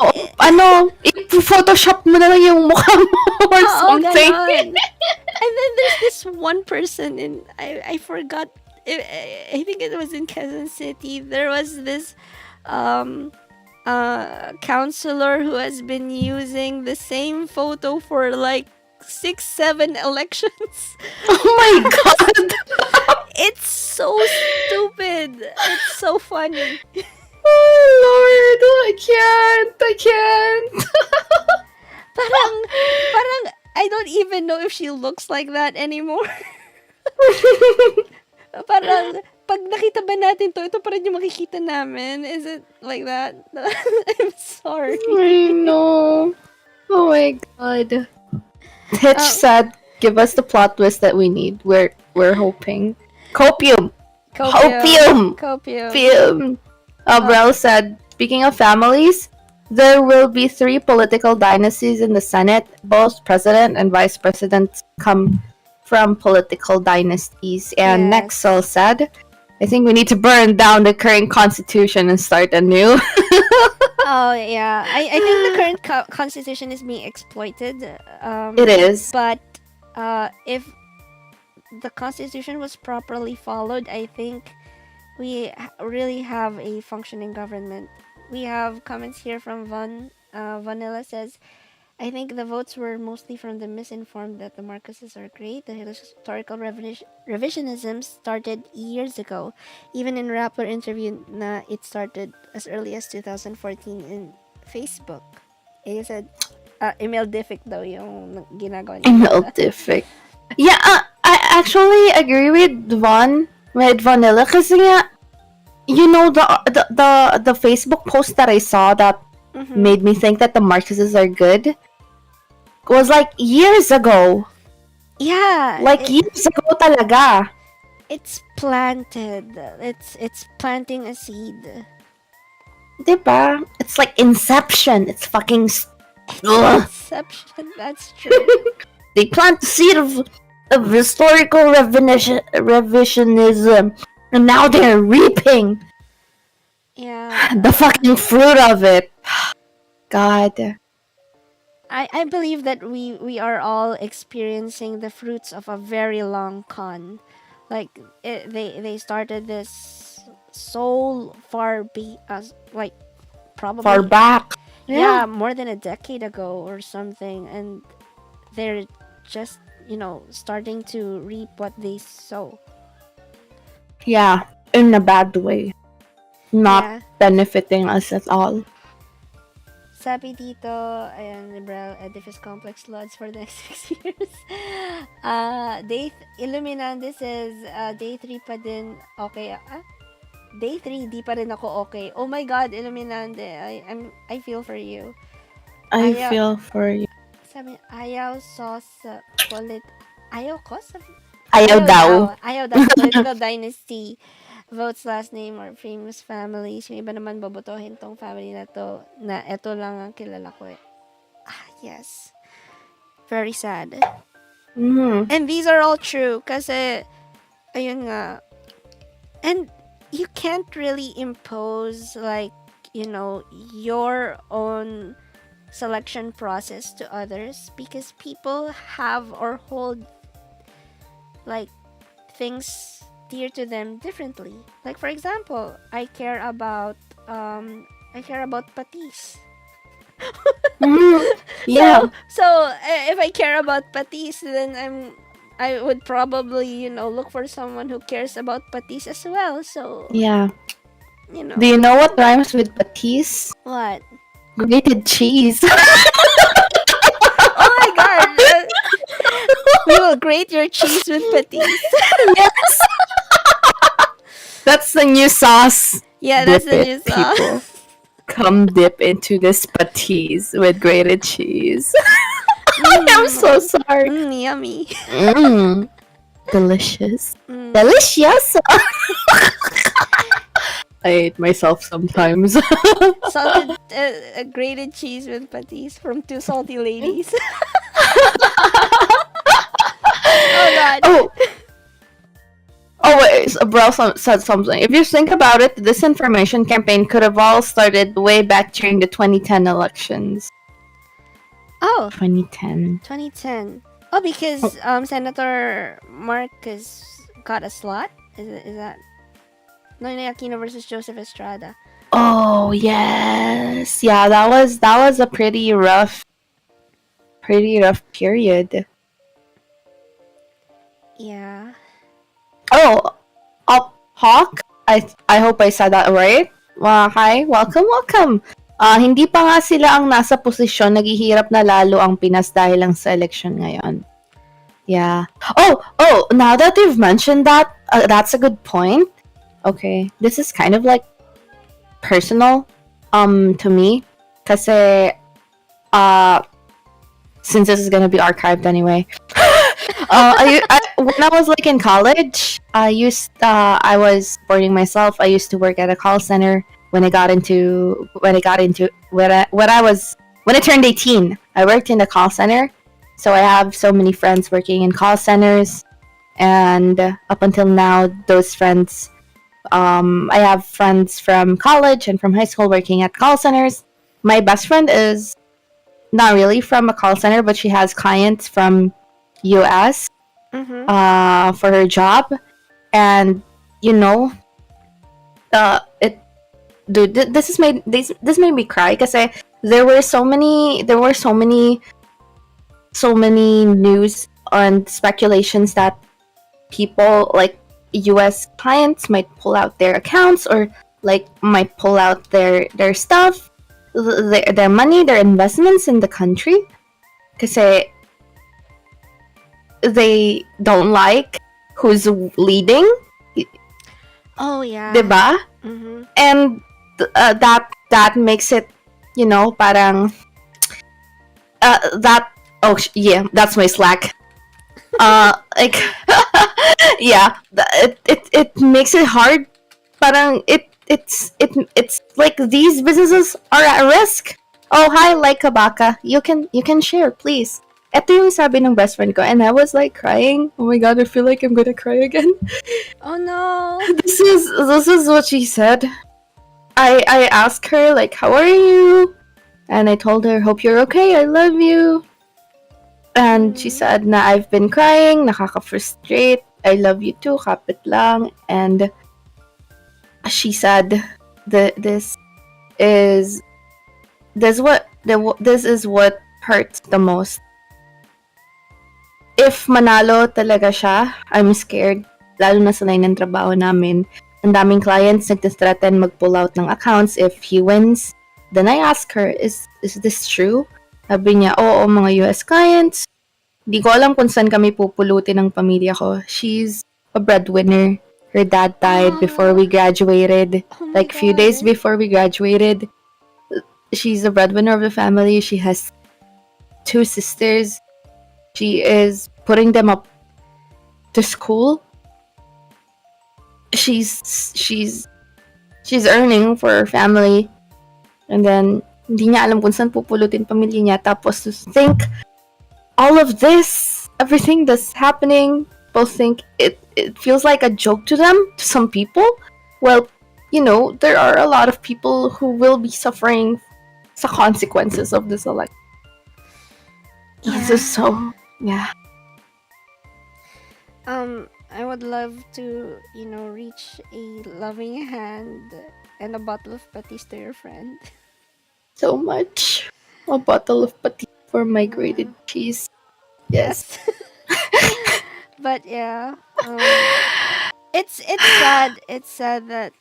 Oo, i-photoshop mo na lang yung mukha mo or something. Ganon. And then there's this one person in, I forgot, I think it was in Quezon City. There was this counselor who has been using the same photo for like 6-7 elections. Oh my god. It's so stupid. It's so funny. Oh Lord, I can't. Parang I don't even know if she looks like that anymore. Parang pag nakita ba natin to, ito pa rin yung makikita namin. Is it like that? I'm sorry. I know. Oh my god. Hitch said, "Give us the plot twist that we need. We're hoping. Copium. Copium. Brel said, "Speaking of families, there will be 3 political dynasties in the Senate. Both president and vice president come from political dynasties." And Yes. Nexel said, "I think we need to burn down the current constitution and start anew." Oh yeah, I think the current constitution is being exploited. It is. But if the constitution was properly followed, I think we really have a functioning government. We have comments here from Vanilla says, I think the votes were mostly from the misinformed that the Marcoses are great. The historical revisionism started years ago. Even in Rappler interview na it started as early as 2014 in Facebook. He said, email-diffic daw yung ginagawa niya. Email-diffic. Yeah, I actually agree with Vanilla kasi nga, you know, the Facebook post that I saw that made me think that the Marcoses are good. was like years ago. Yeah, Like years ago talaga. it's planted. It's planting a seed. Diba? It's like Inception. It's fucking. It's Ugh. inception. That's true. They plant the seed of historical revisionism, and now they're reaping Yeah. the fucking fruit of it. God. I believe that we are all experiencing the fruits of a very long con. Like they started this so far like Far probably back. yeah, more than a decade ago or something, and they're just starting to reap what they sow. Yeah. In a bad way. Not Yeah. benefiting us at all. Sabi dito, ayan, liberal edifice complex lots for the next 6 years. Illuminandi says, day 3 pa din, okay, day 3, di pa rin ako okay. Oh my God, Illuminandi, I feel for you. I Ayaw, feel for you. sabi, ayaw sa ayaw ko sa, Ayaw daw. ayaw daw sa political dynasty. Votes last name or famous families. Yung iba naman bobotohin tong family na to, na eto lang ang kilala ko eh. Yes. Very sad. Mm. And these are all true kasi, ayun nga. And you can't really impose like, your own selection process to others because people have or hold like things dear to them differently. Like for example, I care about patis. Mm. Yeah. So if I care about patis, then I would probably look for someone who cares about patis as well. So Yeah. Do you know what rhymes with patis? what? Grated cheese. Oh my God! We will grate your cheese with patis. Yes. That's the new sauce. Yeah, Dip that's the it, new sauce. people. Come dip into this patis with grated cheese. I'm so sorry. Yummy. Delicious. Mm. Delicious. I hate myself sometimes. Salted grated cheese with patis from two salty ladies. Oh God. Oh wait, bro said something. If you think about it, the disinformation campaign could have all started way back during the 2010 elections. Oh, 2010. 2010. Oh, because Senator Marcos got a slot. Is that Noynoy Aquino versus Joseph Estrada? Oh yes, yeah. That was a pretty rough period. Yeah. Oh, Hawk. I hope I said that right. Hi, welcome. Hindi pa nga sila ang nasa posisyon, naghihirap na lalo ang Pinas dahil lang sa election ngayon. Yeah. Oh, now that you've mentioned that, that's a good point. Okay, this is kind of like personal to me kasi since this is gonna be archived anyway. When I was like in college, I was supporting myself. I used to work at a call center when I turned 18. I worked in a call center, so I have so many friends working in call centers, and up until now, those friends, I have friends from college and from high school working at call centers. My best friend is not really from a call center, but she has clients from US for her job, and this made me cry because there were so many news and speculations that people like US clients might pull out their accounts or like might pull out their stuff, their money, their investments in the country because they don't like who's leading. Oh yeah. Diba? And that makes it, parang that Oh, yeah, that's my Slack. Like, yeah, it makes it hard. Parang it's like these businesses are at risk. Oh, hi, like Kabaka. You can share, please. Ito yung sabi ng best friend ko, and I was like crying. Oh my god, I feel like I'm gonna cry again. Oh no. This is what she said. I asked her like, how are you? And I told her, hope you're okay. I love you. And she said na I've been crying, nakaka-frustrate. I love you too, kapit lang. And she said that is this is what hurts the most. If manalo talaga siya, I'm scared. Lalo na sa line ng trabaho namin. Ang daming clients nagtistreten mag-pull out ng accounts if he wins. Then I ask her, is this true? Sabi niya, oo, mga US clients. Di ko alam kung saan kami pupulutin ng pamilya ko. She's a breadwinner. Her dad died before we graduated. Oh my Like, few days God. before we graduated. She's the breadwinner of the family. She has 2 sisters. She is putting them up to school. She's earning for her family. And then, hindi niya alam kung saan pupulutin pamilya niya. Tapos, to think all of this, everything that's happening, people think it feels like a joke to them, to some people. Well, there are a lot of people who will be suffering the consequences of this election. This is so, yeah. I would love to, reach a loving hand and a bottle of patis to your friend. So much. A bottle of pati for my grated cheese. Yes. But yeah, it's sad. It's sad that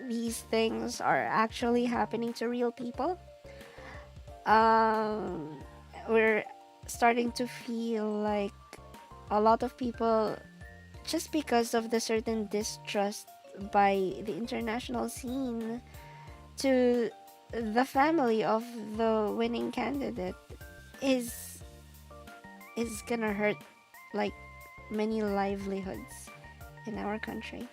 these things are actually happening to real people. We're starting to feel like a lot of people, just because of the certain distrust by the international scene to the family of the winning candidate, is gonna hurt like many livelihoods in our country.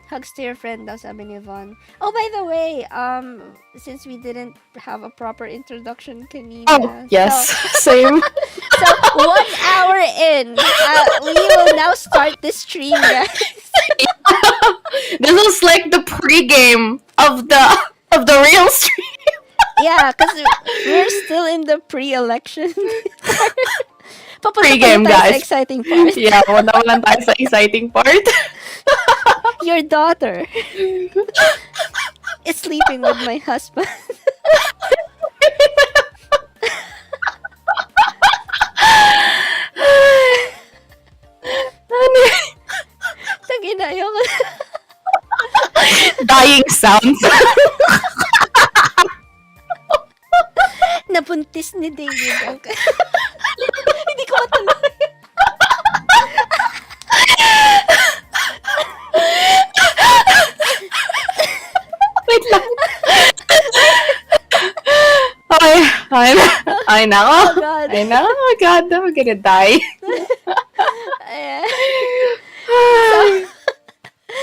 Hugs to your friend daw, sabi ni Von. Oh, by the way, since we didn't have a proper introduction kanina. Oh, yes. Same. So 1 hour in, we will now start the stream, guys. This is like the pregame of the real stream. Yeah, because we're still in the pre-election. Papunta Pregame, tayo sa guys. exciting part. Yeah, wala lang tayo sa exciting part. Your daughter is sleeping with my husband. Tangina, ayoko. Dying sounds. Nabuntis ni David. Hindi ko matuloy. Wait lang. I know. Oh, God. I know. Oh, God. I'm gonna die. Ayan.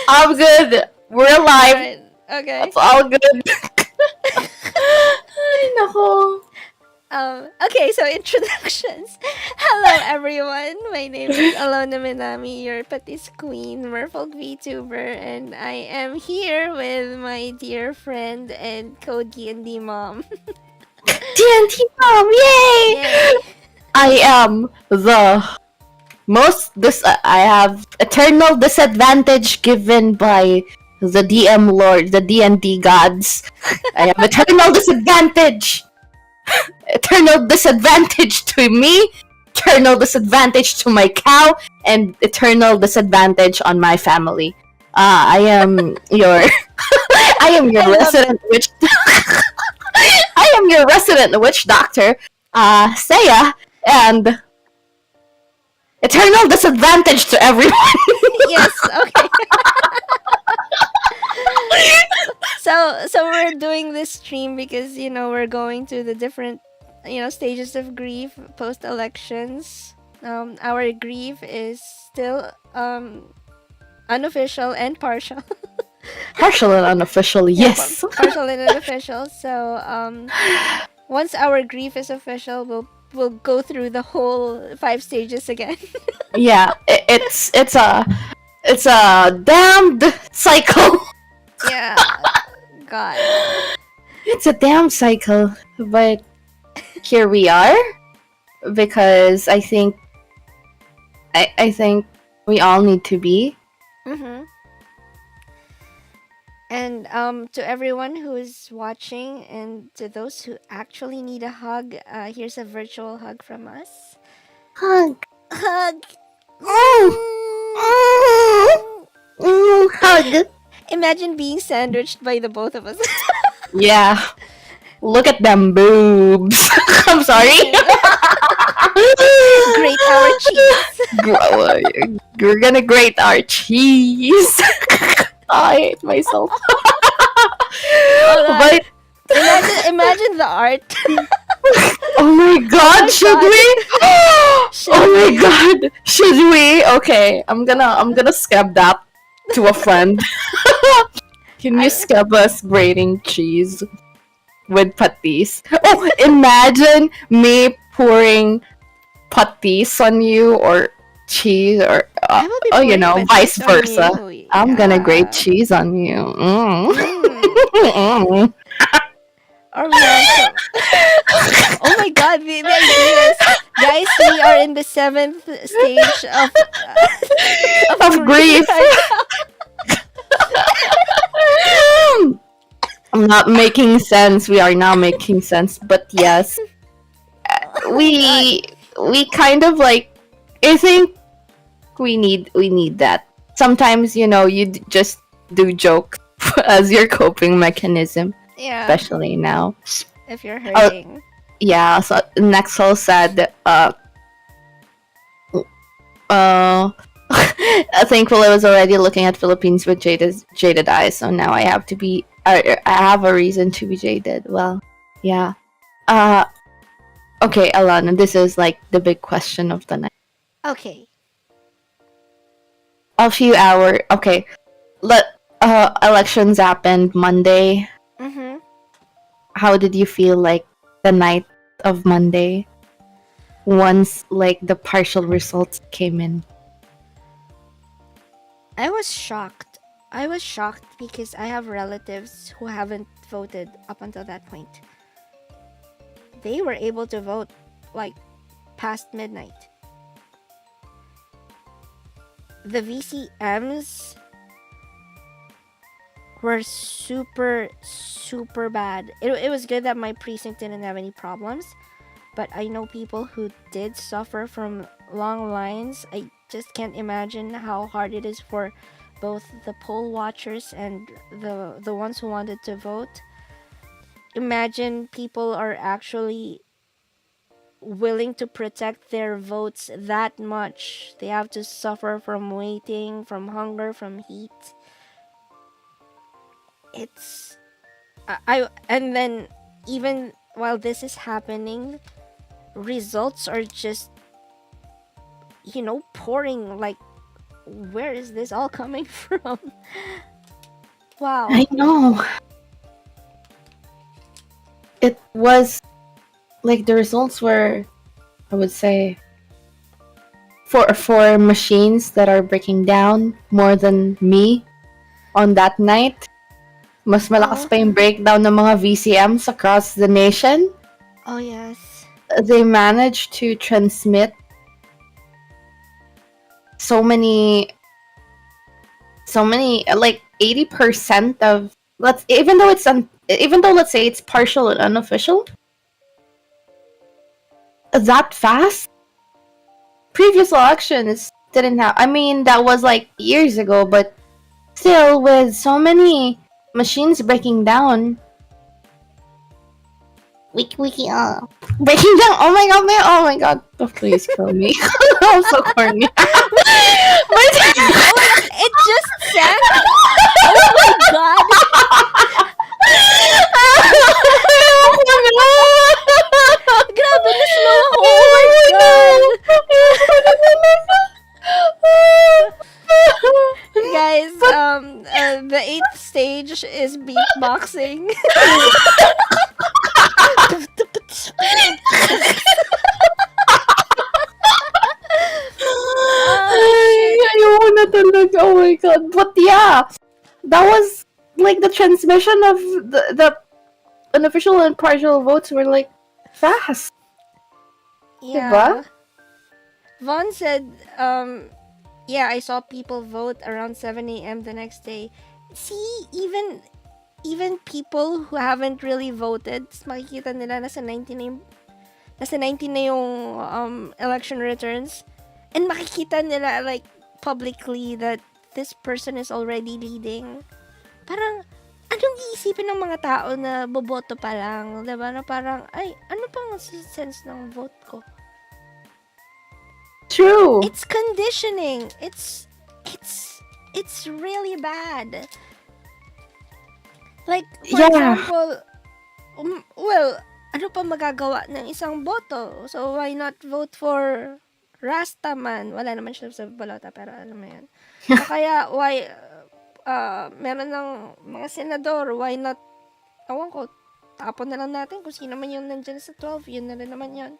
I'm good. We're alive. Alright, okay. That's all good. Ay, nako. Okay, so introductions. Hello, everyone. My name is Alona Minami, your patis queen, Merfolk VTuber, and I am here with my dear friend and co-D&D mom. TNT mom, yay! Yay! I am I have eternal disadvantage given by the DM Lord, the D&D gods. I have eternal disadvantage. Eternal disadvantage to me, eternal disadvantage to my cow, and eternal disadvantage on my family. I am your resident witch. I am your resident witch doctor, Seiya, and eternal disadvantage to everyone. Yes, okay. So we're doing this stream because we're going to the different stages of grief post elections. Our grief is still unofficial and partial. Partial and unofficial, Yeah, yes. partial and unofficial. So once our grief is official, we'll go through the whole 5 stages again. Yeah, it's a damned cycle. Yeah, God. It's a damn cycle, but here we are because I think we all need to be. Mm-hmm. And to everyone who is watching, and to those who actually need a hug, here's a virtual hug from us. Hug. Hug. Hug. Imagine being sandwiched by the both of us. Yeah. Look at them boobs. I'm sorry. Grate our cheese. We're gonna grate our cheese. I hate myself. Hold on. But Imagine the art. oh my god, my should God. we? Should Oh my we? god, should we? Okay, I'm gonna scab that to a friend. Can you I- scab us grating cheese with patis? Oh, imagine me pouring patis on you or cheese or I will be oh, pouring vice patis on versa. you. I'm gonna grate Yeah. cheese on you. Mm. Mm. Mm. Or we also. Oh my god, the ideas. Guys, we are in the 7th stage Of grief. I'm not making sense. We are now making sense, but yes, we kind of like. I think we need that. Sometimes you just do jokes as your coping mechanism, Yeah, especially now. if you're hurting. Yeah. So Nexel said, thankful I was already looking at Philippines with jaded eyes, so now I have to be. I have a reason to be jaded. Well, yeah. Okay, Alana, this is like the big question of the night. Okay. A few hours. Okay, elections happened Monday. Mm-hmm. How did you feel like the night of Monday? Once like the partial results came in. I was shocked. I was shocked because I have relatives who haven't voted up until that point. They were able to vote like past midnight. The VCMs were super, super bad. It was good that my precinct didn't have any problems, but I know people who did suffer from long lines. I just can't imagine how hard it is for both the poll watchers and the ones who wanted to vote. Imagine people are actually willing to protect their votes that much. They have to suffer from waiting, from hunger, from heat. It's I and then even while this is happening, results are just pouring. Like, where is this all coming from? Wow. I know. It was like the results were, I would say, for machines that are breaking down more than me on that night. Mas malakas pa yung breakdown ng mga VCMs across the nation. Oh yes. They managed to transmit so many like 80% of even though let's say it's partial and unofficial, that fast. Previous elections didn't have. I mean, that was like years ago, but still, with so many machines breaking down, breaking down. Oh my god, man! Oh my god! Oh, please kill me. I'm so corny. It just sang. Oh my god. Tejush is beatboxing. Oh Ay, shit. ayoko na talaga. Oh my god. But yeah, that was like the transmission of the unofficial and partial votes were like fast. Diba? Yeah. Vaughn said, yeah, I saw people vote around 7 a.m. the next day. See, even people who haven't really voted, makikita nila nasa 19 na yung election returns. And makikita nila like publicly that this person is already leading. Parang, anong iisipin ng mga tao na boboto pa lang? Diba? Na parang, ay, ano pang sense ng vote ko? True. It's conditioning. It's really bad. Like, for example, well, ano pa magagawa ng isang boto? So, why not vote for Rastaman? Wala naman siya sa balota, pero alam mo yan. O kaya, why, meron ng mga senador, why not, awan ko, tapon na lang natin kung sino man yung nandyan sa 12, yun na rin naman yun.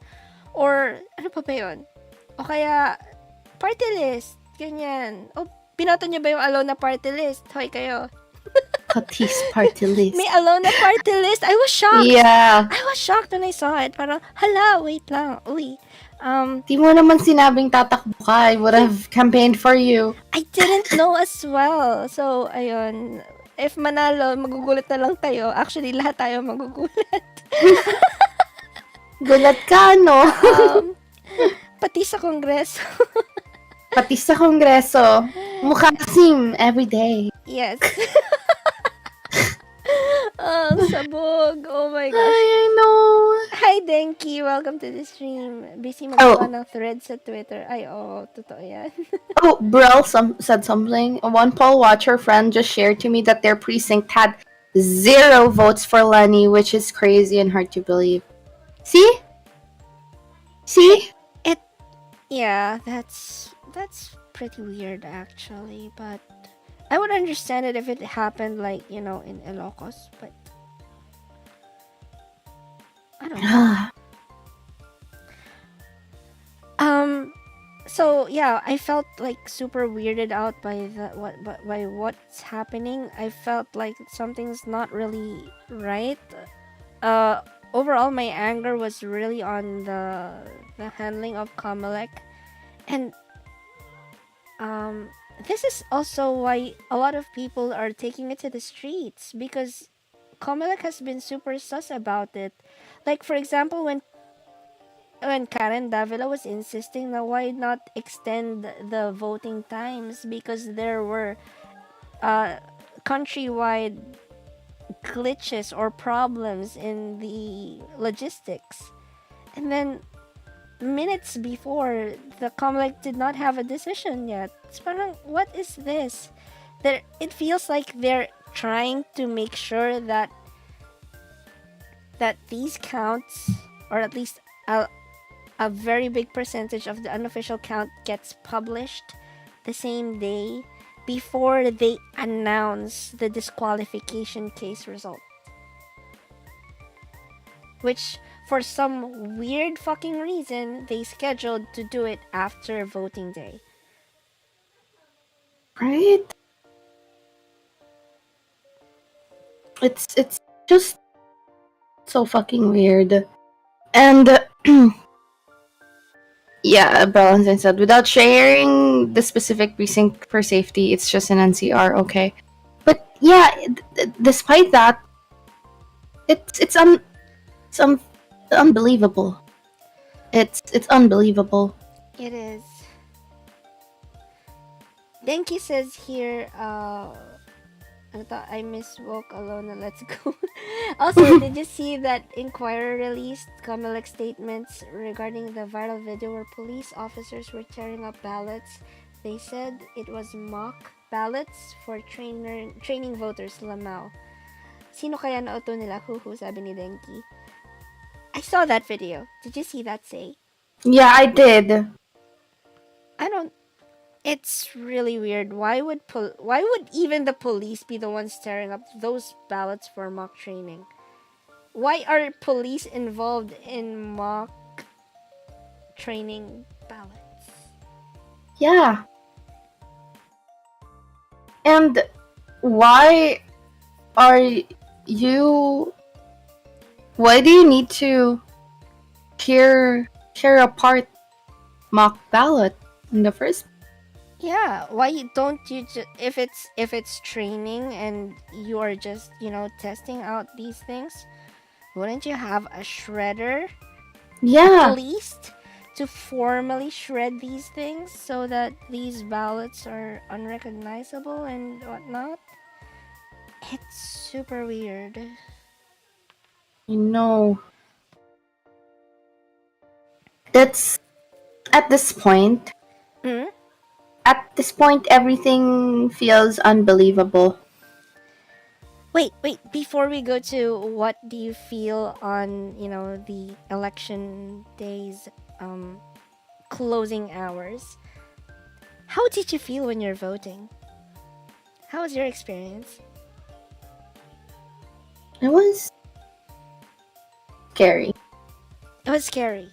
Or, ano pa ba yun? O kaya, party list, ganyan. O, binoto niyo ba yung alone na party list? Hoy kayo. Patis party list. May alone na party list. I was shocked. Yeah. I was shocked when I saw it. Parang, hala, wait lang. Uy. Di mo naman sinabing tatakbo ka. I would have campaigned for you. I didn't know as well. So, ayun. If manalo, magugulat na lang tayo. Actually, lahat tayo magugulat. Gulat ka, no? Pati sa kongreso. Pati sa kongreso. Mukha kasing every day. Yes. Sabog. Oh my gosh. I know. Hi, Denki. Welcome to the stream. Busy magawa ng thread sa Twitter. Ay, totoo yan. Oh, Brel said something. One poll watcher friend just shared to me that their precinct had 0 votes for Lenny, which is crazy and hard to believe. See? Yeah, that's pretty weird actually, but I would understand it if it happened like, in Ilocos, but I don't know. So yeah, I felt like super weirded out by by what's happening. I felt like something's not really right. Overall, my anger was really on the handling of Kamalek, and this is also why a lot of people are taking it to the streets, because Kamalek has been super sus about it. Like, for example, when Karen Davila was insisting na why not extend the voting times, because there were countrywide glitches or problems in the logistics. And then minutes before, the Comelec did not have a decision yet. It's parang, what is this? It feels like they're trying to make sure that these counts, or at least a very big percentage of the unofficial count, gets published the same day before they announce the disqualification case result. Which, for some weird fucking reason, they scheduled to do it after voting day. Right? It's just so fucking weird. And yeah, Balancing said, without sharing the specific precinct for safety, it's just an NCR, okay. But yeah, despite that, it's unbelievable. It's unbelievable. It is. Denki says here, I misspoke alone, let's go. Also, did you see that Inquirer released Comelec statements regarding the viral video where police officers were tearing up ballots? They said it was mock ballots for training voters, lamao. Sino kaya nauto nila? Huhu, sabi ni Denki. I saw that video. Did you see that, Say? Yeah, I did. I don't It's really weird. Why would even the police be the ones tearing up those ballots for mock training? Why are police involved in mock training ballots? Yeah. And why are you why do you need to tear apart mock ballot in the first? Yeah, why don't you just if it's training and you are just, testing out these things, wouldn't you have a shredder at Yeah, least to formally shred these things so that these ballots are unrecognizable and whatnot? It's super weird. you know, that's at this point. Hmm? At this point, everything feels unbelievable. Wait, before we go to what do you feel on, the election days, um, closing hours, how did you feel when you're voting? How was your experience? It was scary. It was scary.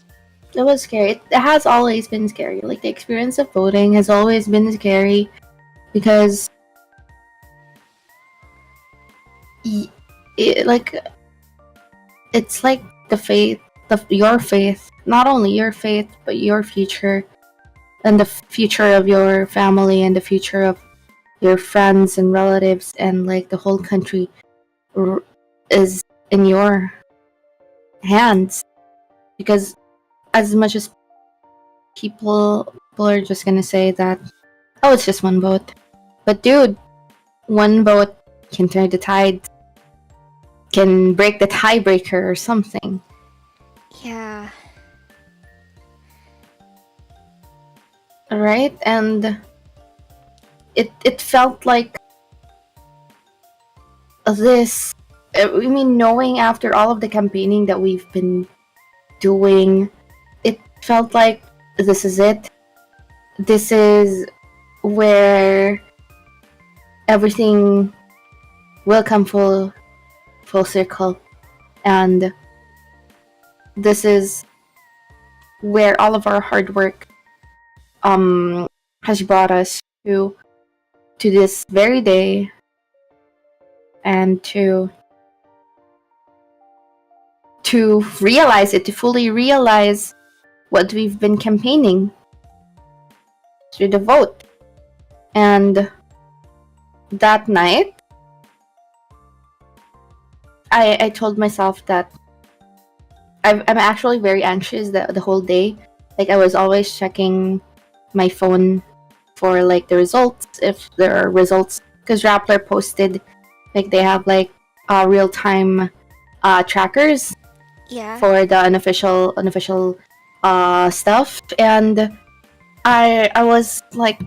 It was scary. It has always been scary. Like the experience of voting has always been scary because y- like it's like the faith, your faith, not only your faith but your future and the future of your family and the future of your friends and relatives and like the whole country r- is in your hands because as much as people are just gonna say that oh it's just one vote, but dude, one vote can turn the tide, can break the tiebreaker or something. Yeah. Right? And it felt like this. I mean, knowing after all of the campaigning that we've been doing, it felt like this is it. This is where everything will come full circle, and this is where all of our hard work has brought us to this very day, and to realize it, to fully realize what we've been campaigning through the vote. And that night, I told myself that I'm actually very anxious the whole day. Like I was always checking my phone for like the results, if there are results, because Rappler posted like they have like real time trackers Yeah. for the unofficial stuff, and I was like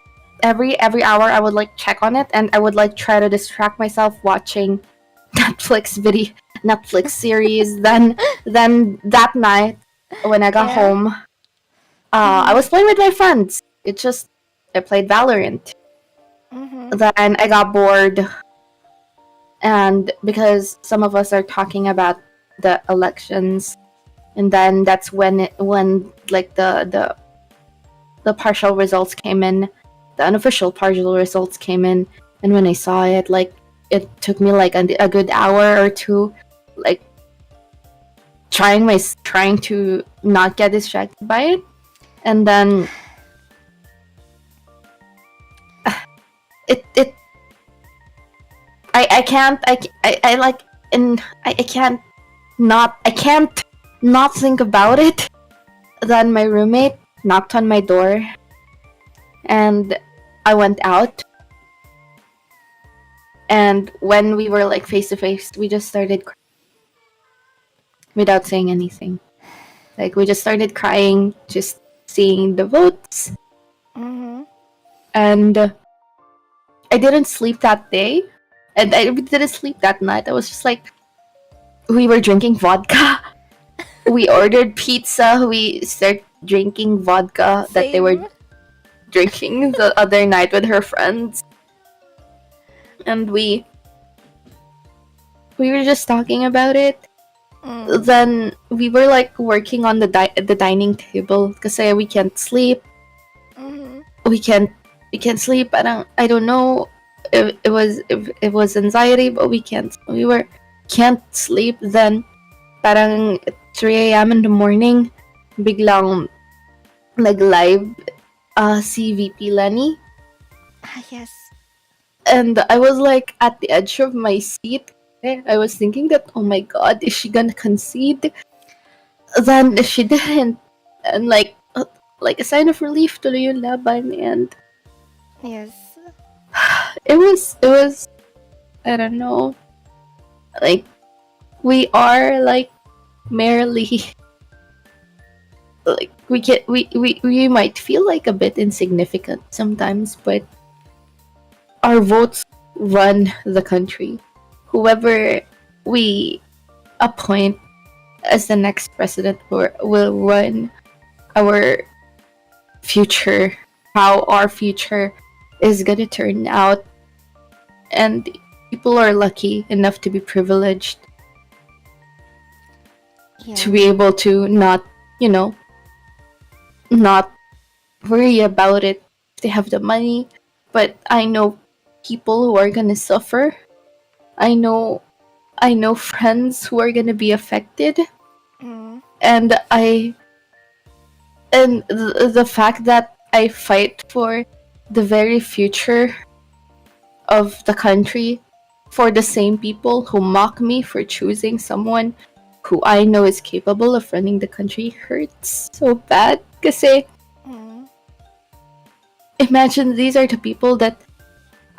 every hour I would like check on it, and I would like try to distract myself watching Netflix series. Then that night when I got Yeah. home, I Mhm. was playing with my friends. It just I played Valorant. Mhm. Then I got bored, and because some of us are talking about the elections, and then that's when like the partial results came in, the unofficial partial results came in, and when I saw it, like it took me like a good hour or two, like trying to not get distracted by it, and then it I can't I like and I can't not think about it. Then my roommate knocked on my door, and I went out, and when we were like face to face, we just started without saying anything. Like we just started crying, just seeing the votes, Mhm. and I didn't sleep that day, and I didn't sleep that night. I was just like, we were drinking vodka. We ordered pizza. We started drinking vodka that they were Same. drinking the other night with her friends, and we were just talking about it. Mm. Then we were like working on the dining table because we can't sleep. Mm-hmm. We can't we can't sleep. I don't know if it was anxiety, but we were can't sleep. Then parang 3 a.m. in the morning, biglang nag-live si VP Lenny. Ah, yes. And I was like at the edge of my seat. I was thinking that, oh my god, is she gonna concede? Then she didn't. And like a sign of relief, tuloy yung laban. And Yes. it was, I don't know, like we are like merely like we might feel like a bit insignificant sometimes, but our votes run the country. Whoever we appoint as the next president will run our future, how our future is gonna turn out. And people are lucky enough to be privileged to be Yes. able to not, you know, not worry about it if they have the money. But I know people who are gonna suffer. I know I know friends who are gonna be affected. Mm. And the fact that I fight for the very future of the country for the same people who mock me for choosing someone who I know is capable of running the country hurts so bad. Kasi Mm. imagine these are the people that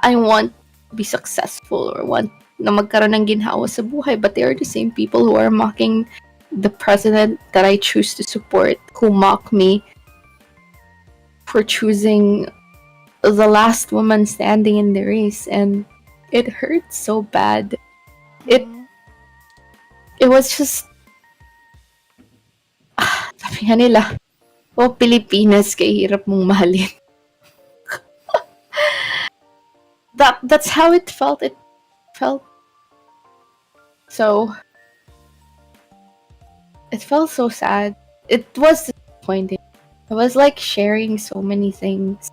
I want to be successful or want na magkaroon ng ginhawa sa buhay, but they are the same people who are mocking the president that I choose to support, who mock me for choosing the last woman standing in the race. And it hurts so bad. It Mm. it was just sabi nga nila, oh Pilipinas kay hirap mong mahalin. That's how it felt. It felt so it felt so sad. It was disappointing. I was like sharing so many things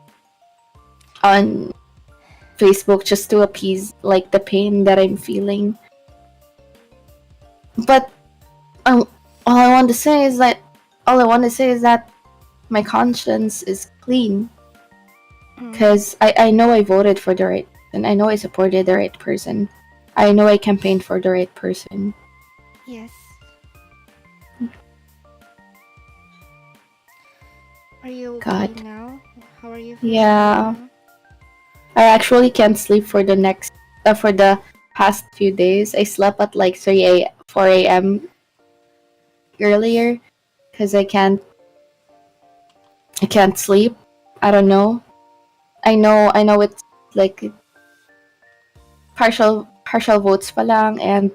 on Facebook just to appease like the pain that I'm feeling. But um, all I want to say is that all I want to say is that my conscience is clean Mm. because I know I voted for the right person. I know I supported the right person. I know I campaigned for the right person. Yes. Are you okay God. now? How are you feeling right Yeah. now? I actually can't sleep for the past few days. I slept at like 4 a.m. earlier because I can't sleep. I don't know. I know it's like partial votes pa lang, and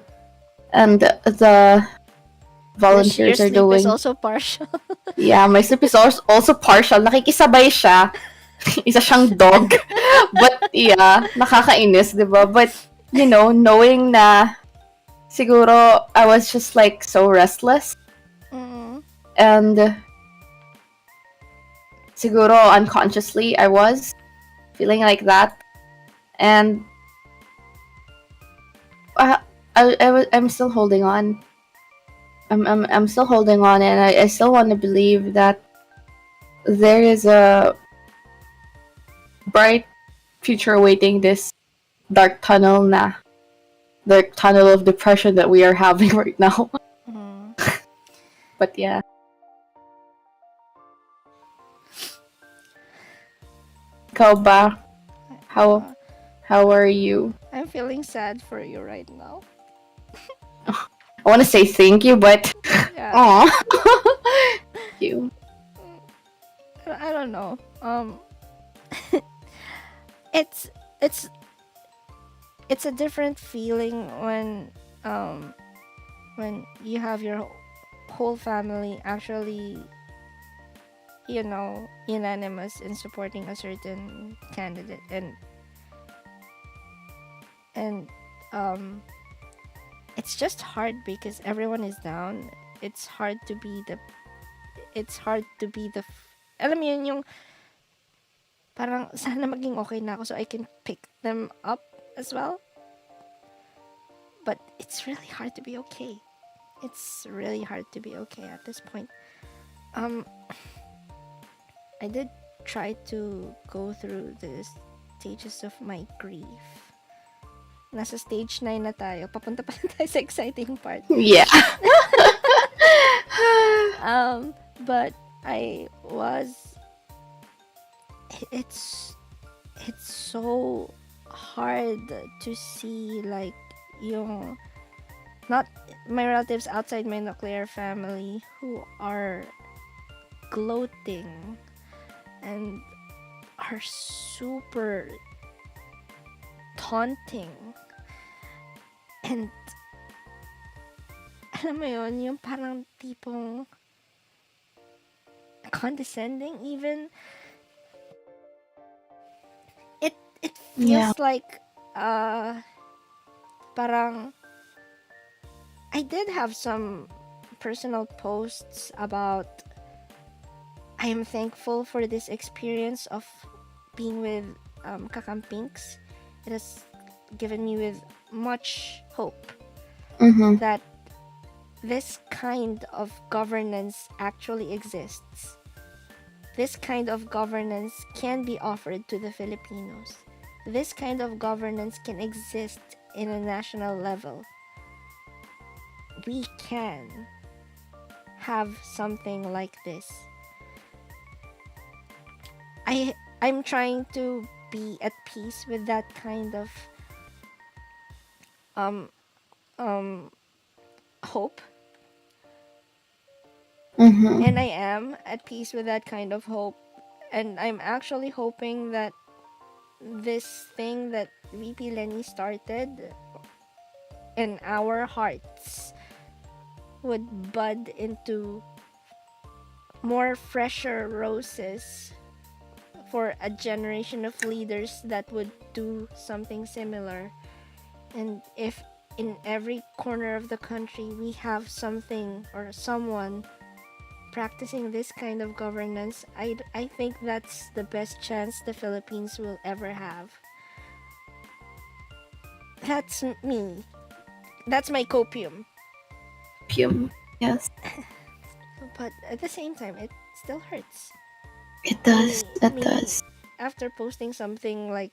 the Your volunteers are sleep is doing. also partial. Yeah, my sleep is also partial. Nakikisabay siya. Isa siyang dog. But yeah, nakakainis, 'di ba? But you know, knowing na siguro I was just like so restless, Mm. and siguro unconsciously I was feeling like that. And uh, I'm still holding on. I'm still holding on, and I still want to believe that there is a bright future awaiting this dark tunnel na dark tunnel of depression that we are having right now. Mm. But yeah, ikaw ba? How Uh, how are you? I'm feeling sad for you right now. I want to say thank you, but Yeah. aw, thank you. I don't know. It's it's it's a different feeling um when you have your whole family actually unanimous in supporting a certain candidate, and um it's just hard because everyone is down. It's hard to be the alam mo yun, yung parang sana maging okay na ako so I can pick them up as well. But it's really hard to be okay. It's really hard to be okay at this point. Um, I did try to go through the stages of my grief. Nasa stage 9 na tayo. Papunta pa lang tayo sa exciting part. Yeah. But I was... It's so hard to see, like, yung... Not my relatives outside my nuclear family who are gloating and are super taunting. And alam mo yun, yung parang tipong condescending even. It feels like parang I did have some personal posts about I am thankful for this experience of being with Kakampinks. It has given me with much hope that this kind of governance actually exists. This kind of governance can be offered to the Filipinos. This kind of governance can exist in a national level. We can have something like this. I'm trying to be at peace with that kind of hope. And I am at peace with that kind of hope. And I'm actually hoping that this thing that VP Lenny started in our hearts would bud into more fresher roses for a generation of leaders that would do something similar. And if in every corner of the country we have something or someone practicing this kind of governance, I think that's the best chance the Philippines will ever have. That's me. That's my copium. Yes. But at the same time, it still hurts. It does. It does. After posting something like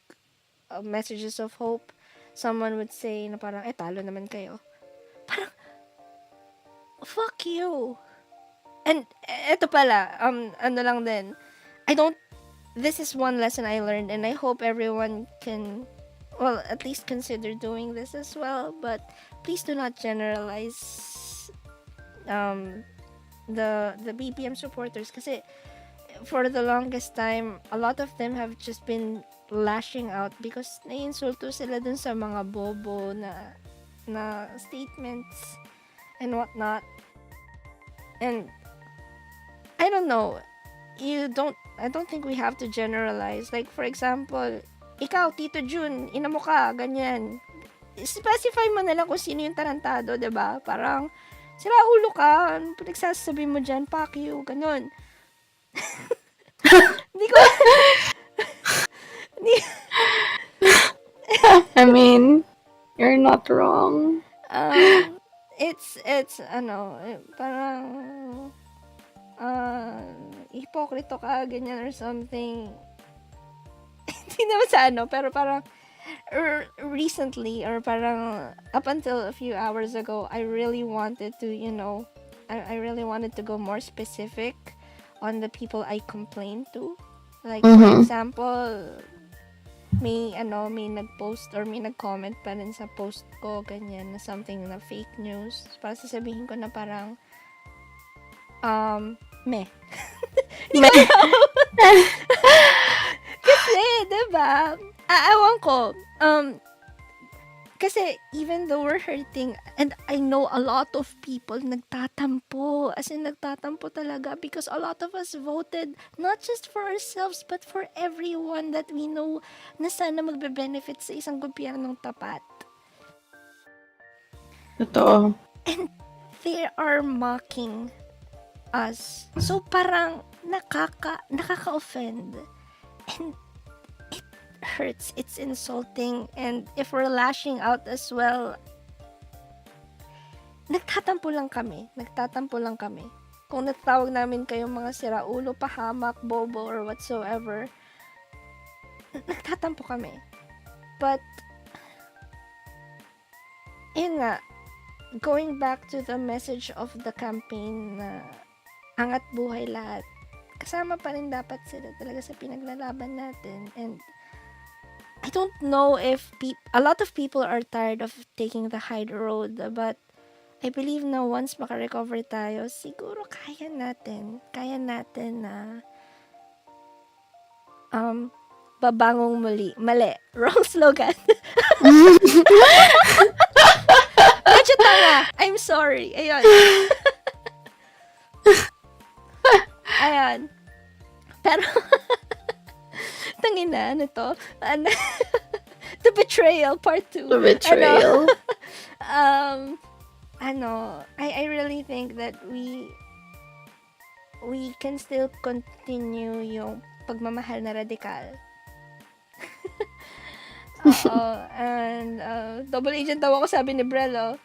messages of hope, someone would say na parang, talo naman kayo. Parang, fuck you. And eto pala, ano lang din, this is one lesson I learned, and I hope everyone can, well, at least consider doing this as well, but please do not generalize the BBM supporters, kasi for the longest time, a lot of them have just been lashing out because naiinsulto sila dun sa mga bobo na statements and whatnot. And I don't know, I don't think we have to generalize. Like, for example, ikaw, Tito Jun, ina mo ka, ganyan. Specify mo na lang kung sino yung tarantado, diba? Parang, sira ulo ka, ano pinagsasabi mo dyan, fuck you, ganun. Hindi ko... I mean, you're not wrong. It's parang hipokrito ka, ganyan or something. Hindi naman sa pero parang recently or parang up until a few hours ago, I really wanted to, I really wanted to go more specific on the people I complained to. Like, for example, may nag-post or may nag-comment pa rin sa post ko, ganyan, na something na fake news. Para sasabihin ko na parang, meh. Meh. Kasi, diba, awan ko, Kasi even though we're hurting, and I know a lot of people nagtatampo, as in nagtatampo talaga, because a lot of us voted not just for ourselves but for everyone that we know na sana magbe-benefit sa isang gobyernong tapat. Totoo. And they are mocking us. So parang nakaka-offend. And it hurts. It's insulting. And if we're lashing out as well, nagtatampo lang kami. Kung natawag namin kayong mga siraulo, pahamak, bobo, or whatsoever, nagtatampo kami. But, yun nga, going back to the message of the campaign na angat buhay lahat, kasama pa rin dapat sila talaga sa pinaglalaban natin. And I don't know if a lot of people are tired of taking the high road, but I believe na once makarecover tayo, siguro kaya natin na babangong muli. Mali. Wrong slogan. Medyo tanga. I'm sorry. Ayun. Ayan. Pero, tangina, ano to? The Betrayal Part 2. The betrayal. I really think that we can still continue yung pagmamahal na radikal. And double agent daw ako, sabi ni Brello.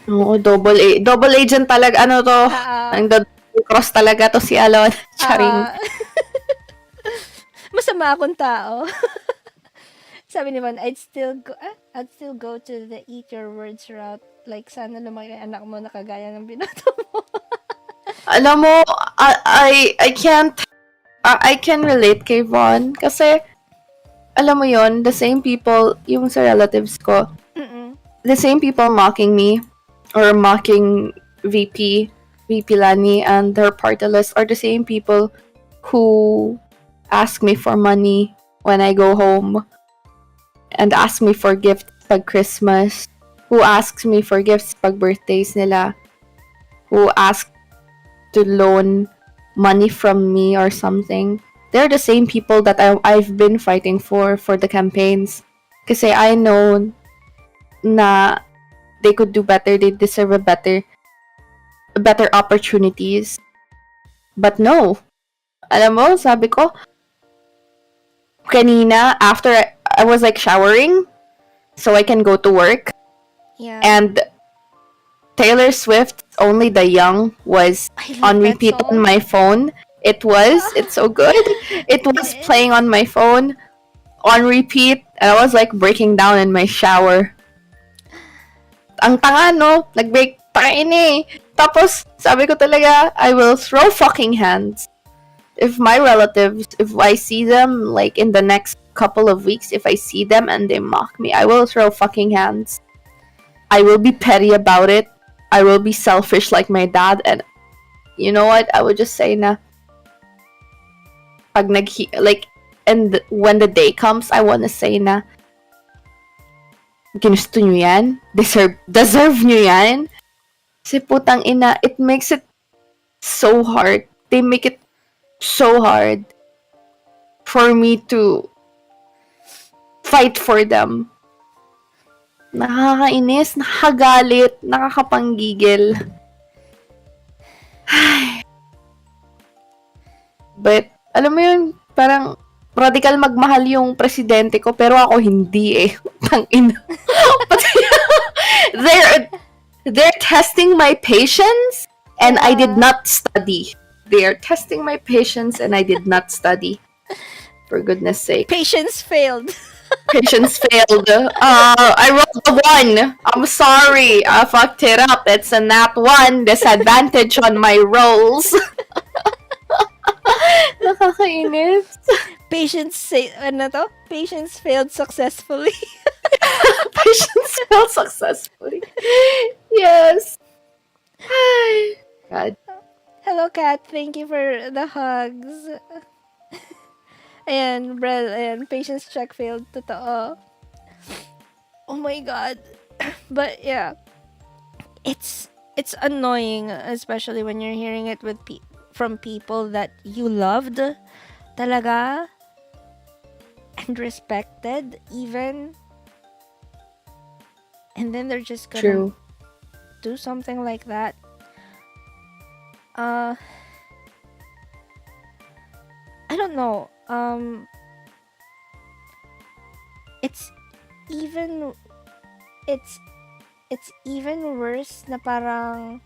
Oo, double agent talaga. Ano to? Ang cross talaga to si Alon. Charing. Masama akong tao. Sabi ni Man, I'd still go to the eat your words route. Like, sana lumaki anak mo na kagaya ng binato mo. Alam mo, I can relate kay Von kasi alam mo yon, the same people, yung sa relatives ko, the same people mocking me or mocking VP Lani and their party list are the same people who ask me for money when I go home and ask me for gifts pag Christmas, who asks me for gifts pag birthdays nila, who ask to loan money from me or something. They're the same people that I've been fighting for the campaigns. Kasi I know na they could do better, they deserve a better opportunities. But no. Alam mo, sabi ko, kanina, after I was like showering, so I can go to work. Yeah. And Taylor Swift's Only the Young was on repeat on my phone. It's so good. It was playing on my phone on repeat, and I was like breaking down in my shower. Ang tanga, no? Nag-break tayo eh. Tapos, sabi ko talaga, I will throw fucking hands. If my relatives, if I see them, like, in the next couple of weeks, if I see them and they mock me, I will throw fucking hands. I will be petty about it. I will be selfish like my dad, and you know what? I would just say na pag and when the day comes, I wanna say na ginusto nyo yan? Deserve nyo yan? Kasi putang ina, it makes it so hard. They make it so hard for me to fight for them. Nakakainis, nakakagalit, nakakapanggigil. But, alam mo yun, parang radical magmahal yung presidente ko, pero ako hindi eh. Tangina. They're testing my patience, and I did not study. They are testing my patience, and I did not study. For goodness sake. Patience failed. Patience failed. I rolled a 1. I'm sorry. I fucked it up. It's a nat 1. Disadvantage on my rolls. Nakakainis. Patience failed successfully. Patience failed successfully. Yes. Hi. God. Hello, Kat. Thank you for the hugs. Ayan, Brel, ayan, patience check failed. Totoo. Oh my god. But yeah, it's annoying, especially when you're hearing it from people that you loved talaga and respected even, and then they're just gonna True. do something like that. Uh, I don't know. It's even it's it's even worse na parang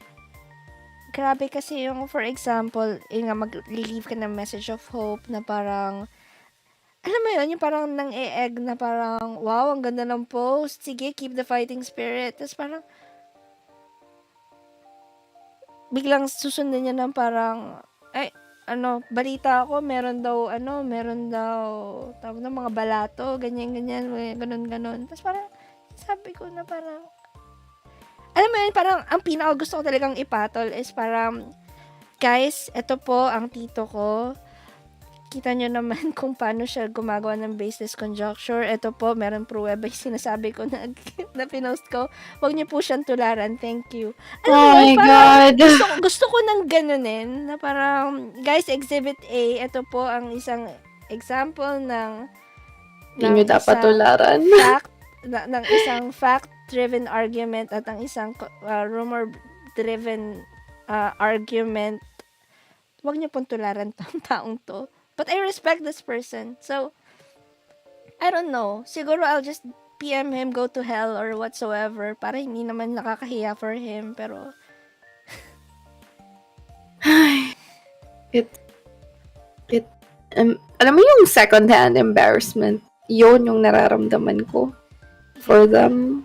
grabe kasi yung for example, yung nga mag-leave ka ng message of hope na parang alam mo yun, yung parang nang e-egg na parang wow, ang ganda ng post. Sige, keep the fighting spirit. Tapos parang biglang susundan niya ng parang ay ano, balita ako meron daw tawag ng mga balato, ganyan ganyan, ganun ganun. Tapos parang sabi ko na parang alam mo yun, parang ang pinaka gusto ko talagang ipatol is parang, guys, eto po ang tito ko. Kita nyo naman kung paano siya gumagawa ng baseless conjecture. Eto po, meron pruweba yung sinasabi ko na, na pinost ko. Huwag niyo po siyang tularan. Thank you. Alam mo Oh yun, my parang god. gusto ko nang ganunin na parang, guys, Exhibit A, ito po ang isang example Hindi nyo dapat isang tularan. fact ng isang fact-driven argument at ang isang rumor-driven argument. Huwag niyo pong tularan tong taong to. But I respect this person. So, I don't know. Siguro I'll just PM him, go to hell or whatsoever para hindi naman nakakahiya for him. Pero, it, alam mo yung second-hand embarrassment? Yun yung nararamdaman ko for them.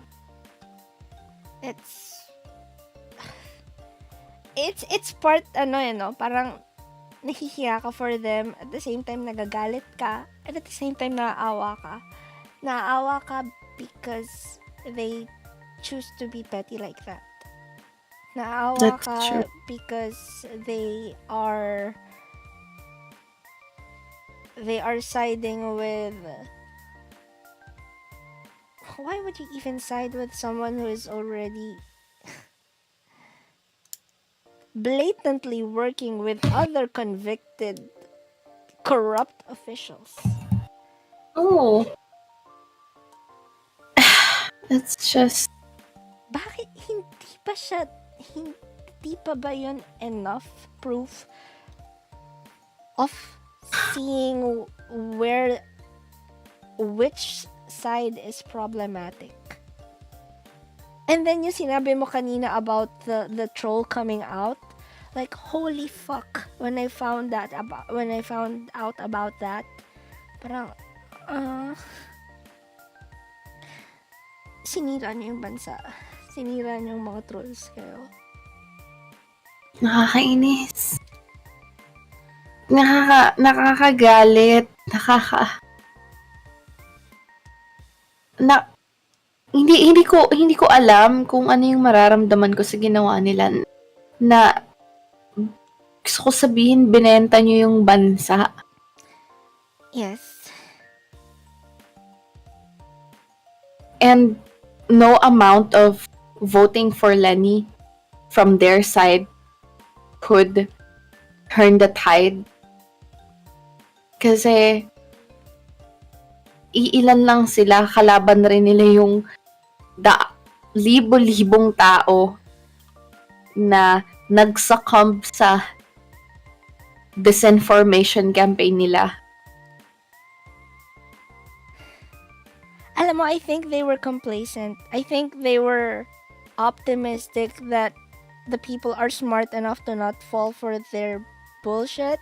It's part, parang nahihiya ka for them, at the same time nagagalit ka, and at the same time naaawa ka. Naaawa ka because they choose to be petty like that. Naaawa That's ka true. because they are siding with why would you even side with someone who is already blatantly working with other convicted corrupt officials? Oh. It's just... Bakit hindi pa ba yun enough proof of seeing which side is problematic? And then yung sinabi mo kanina about the troll coming out, like holy fuck, when I found out about that, parang sinira niyo yung bansa. Sinira niyo yung mga trolls kayo. Nakakainis. Nakakagalit. Hindi ko alam kung ano yung mararamdaman ko sa ginawa nila, na gusto ko sabihin binenta nyo yung bansa. Yes. And no amount of voting for Lenny from their side could turn the tide. Kasi iilan lang sila, kalaban rin nila yung libo-libong tao na nag-succumb sa disinformation campaign nila. Alam mo, I think they were complacent. I think they were optimistic that the people are smart enough to not fall for their bullshit.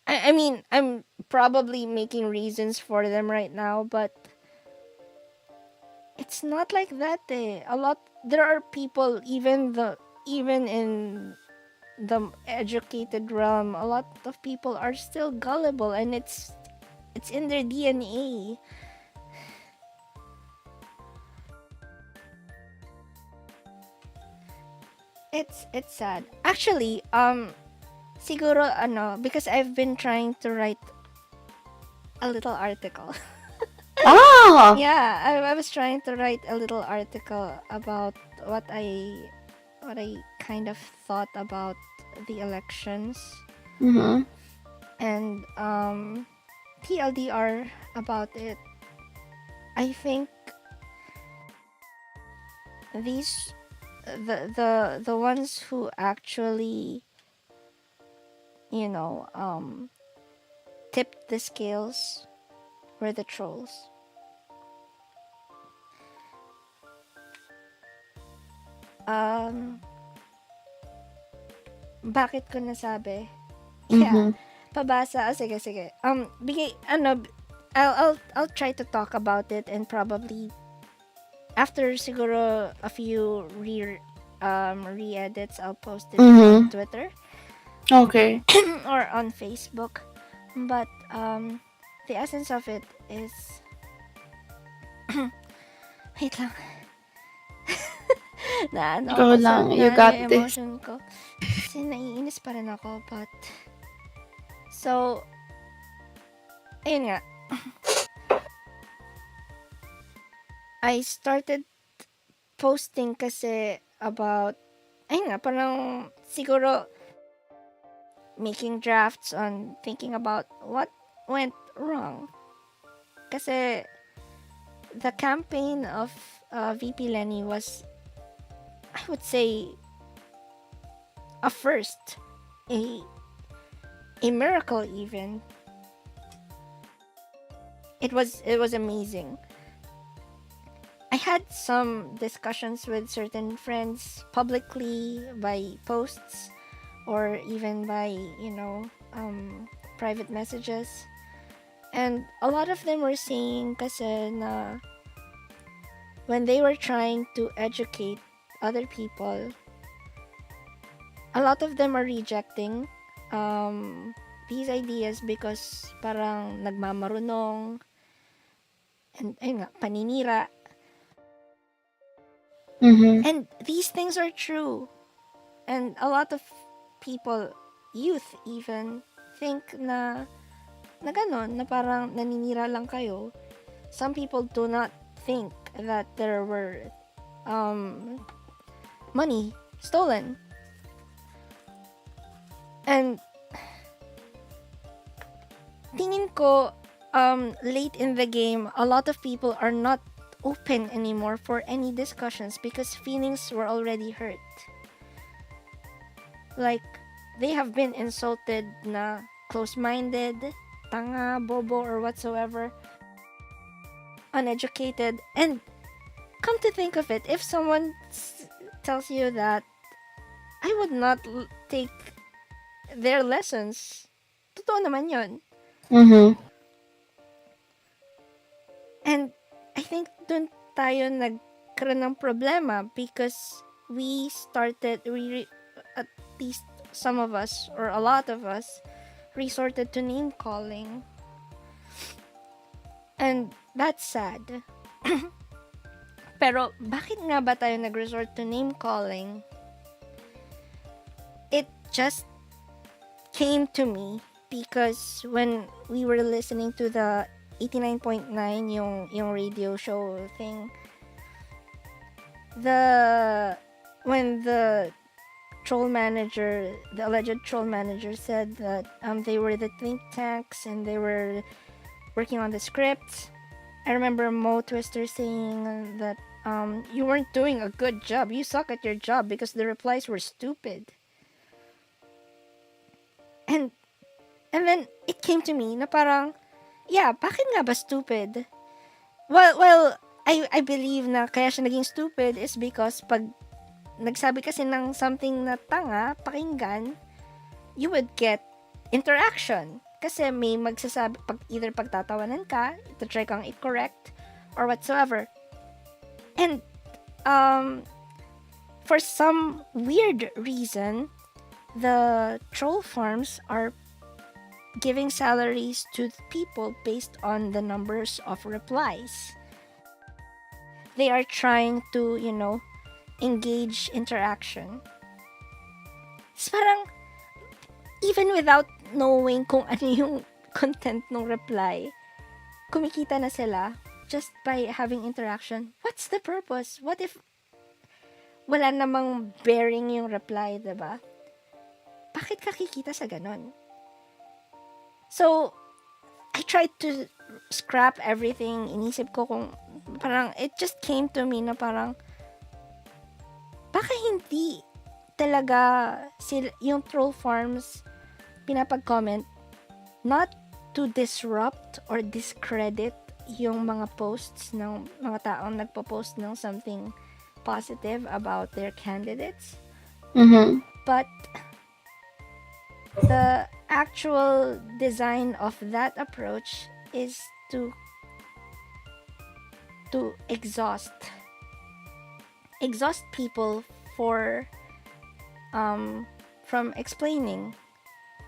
I mean, I'm probably making reasons for them right now, but it's not like that eh. There are people, even in the educated realm, a lot of people are still gullible, and it's in their DNA. It's sad. Actually, siguro because I've been trying to write a little article. Ah. Yeah, I was trying to write a little article about what I kind of thought about the elections, Mm-hmm. and TLDR about it. I think these the ones who actually, you know, tipped the scales were the trolls. Um, bakit ko nasabi? Yeah, Mm-hmm. pabasa. Oh, sige, sige. I'll try to talk about it, and probably after siguro a few re-edits, I'll post it on Mm-hmm. Twitter Okay. or on Facebook. But the essence of it is, wait lang, na ano Go ako sa, lang. You na ano got yung this. emotion ko. Kasi naiinis pa rin ako, but, so, ayun nga, I started posting kasi about, ayun nga, parang siguro making drafts on thinking about what went wrong. Kasi the campaign of VP Lenny was, I would say, a first, a a miracle even. It was amazing. I had some discussions with certain friends publicly by posts or even by, private messages. And a lot of them were saying kasi na when they were trying to educate other people, a lot of them are rejecting these ideas because parang nagmamarunong and ayun nga, paninira. Mm-hmm. And these things are true. And a lot of people, youth even, think na ganon, na parang naninira lang kayo. Some people do not think that there were money stolen. And tingin ko, late in the game, a lot of people are not open anymore for any discussions because feelings were already hurt. Like, they have been insulted na close-minded, tanga, bobo, or whatsoever, uneducated. And come to think of it, if someone tells you that, I would not take their lessons. Totoo naman yun. Mm-hmm. And I think dun tayo nagkaroon ng problema because at least some of us, or a lot of us, resorted to name calling. And that's sad. Pero bakit nga ba tayo nag-resort to name calling? It just came to me because when we were listening to the 89.9, yung radio show thing, when the alleged troll manager said that they were the think tanks and they were working on the scripts. I remember Mo Twister saying that you weren't doing a good job. You suck at your job because the replies were stupid. And then it came to me na parang, yeah, bakit nga ba stupid? Well, I believe na kaya siya naging stupid is because pag nagsabi kasi ng something na tanga, pakinggan, you would get interaction. Kasi may magsasabi, either pagtatawanan ka, to try kang i-correct, or whatsoever. And, for some weird reason, the troll farms are giving salaries to people based on the numbers of replies. They are trying to, engage interaction. It's parang, even without knowing kung ano yung content ng reply, kumikita na sila. just by having interaction, what's the purpose? What if wala namang bearing yung reply, diba? Bakit ka kikita sa ganon? So, I tried to scrap everything. Inisip ko kung parang it just came to me na parang baka hindi talaga yung troll farms pinapag-comment not to disrupt or discredit yung mga posts ng mga taong nagpo-post ng something positive about their candidates. Mm-hmm. But the actual design of that approach is to exhaust people for from explaining.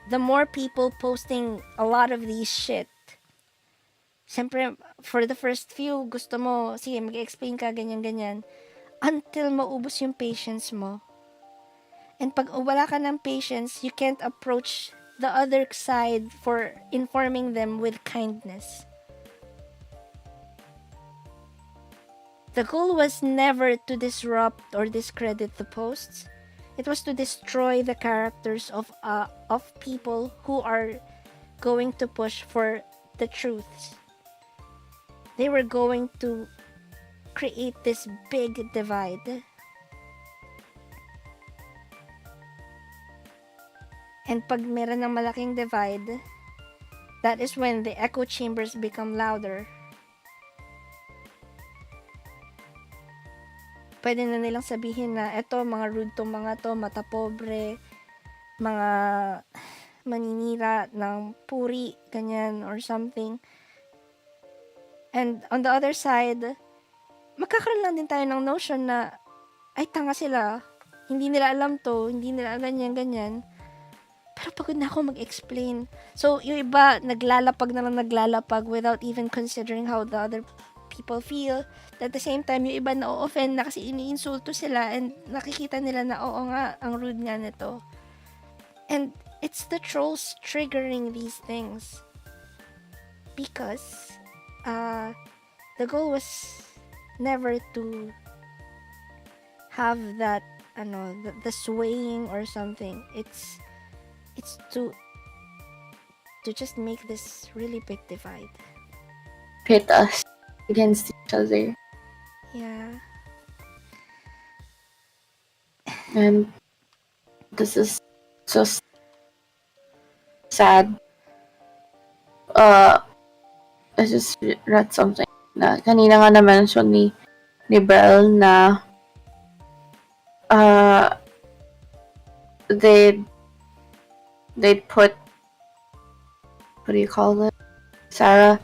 The more people posting a lot of these shit, siyempre, for the first few, gusto mo, sige, mag-explain ka, ganyan-ganyan, until maubos yung patience mo. And pag wala ka ng patience, you can't approach the other side for informing them with kindness. The goal was never to disrupt or discredit the posts. It was to destroy the characters of people who are going to push for the truths. They were going to create this big divide. And pag meron ng malaking divide, that is when the echo chambers become louder. Pwede na nilang sabihin na eto, mga rude tong mga to, mata pobre, mga maninira ng puri, ganyan, or something. And on the other side, magkakaroon lang din tayo ng notion na ay, tanga sila, hindi nila alam to, hindi nila ganyan. Pero pagod na ako mag-explain. So, yung iba, naglalapag na lang naglalapag without even considering how the other people feel. At the same time, yung iba na-offend na kasi iniinsulto sila and nakikita nila na oo nga, ang rude nga nito. And it's the trolls triggering these things. Because the goal was never to have that, the swaying or something. It's to just make this really big divide. Pit us against each other. Yeah. And this is just sad. I just read something na kanina nga na-mention ni Belle na they'd put, what do you call it, Sarah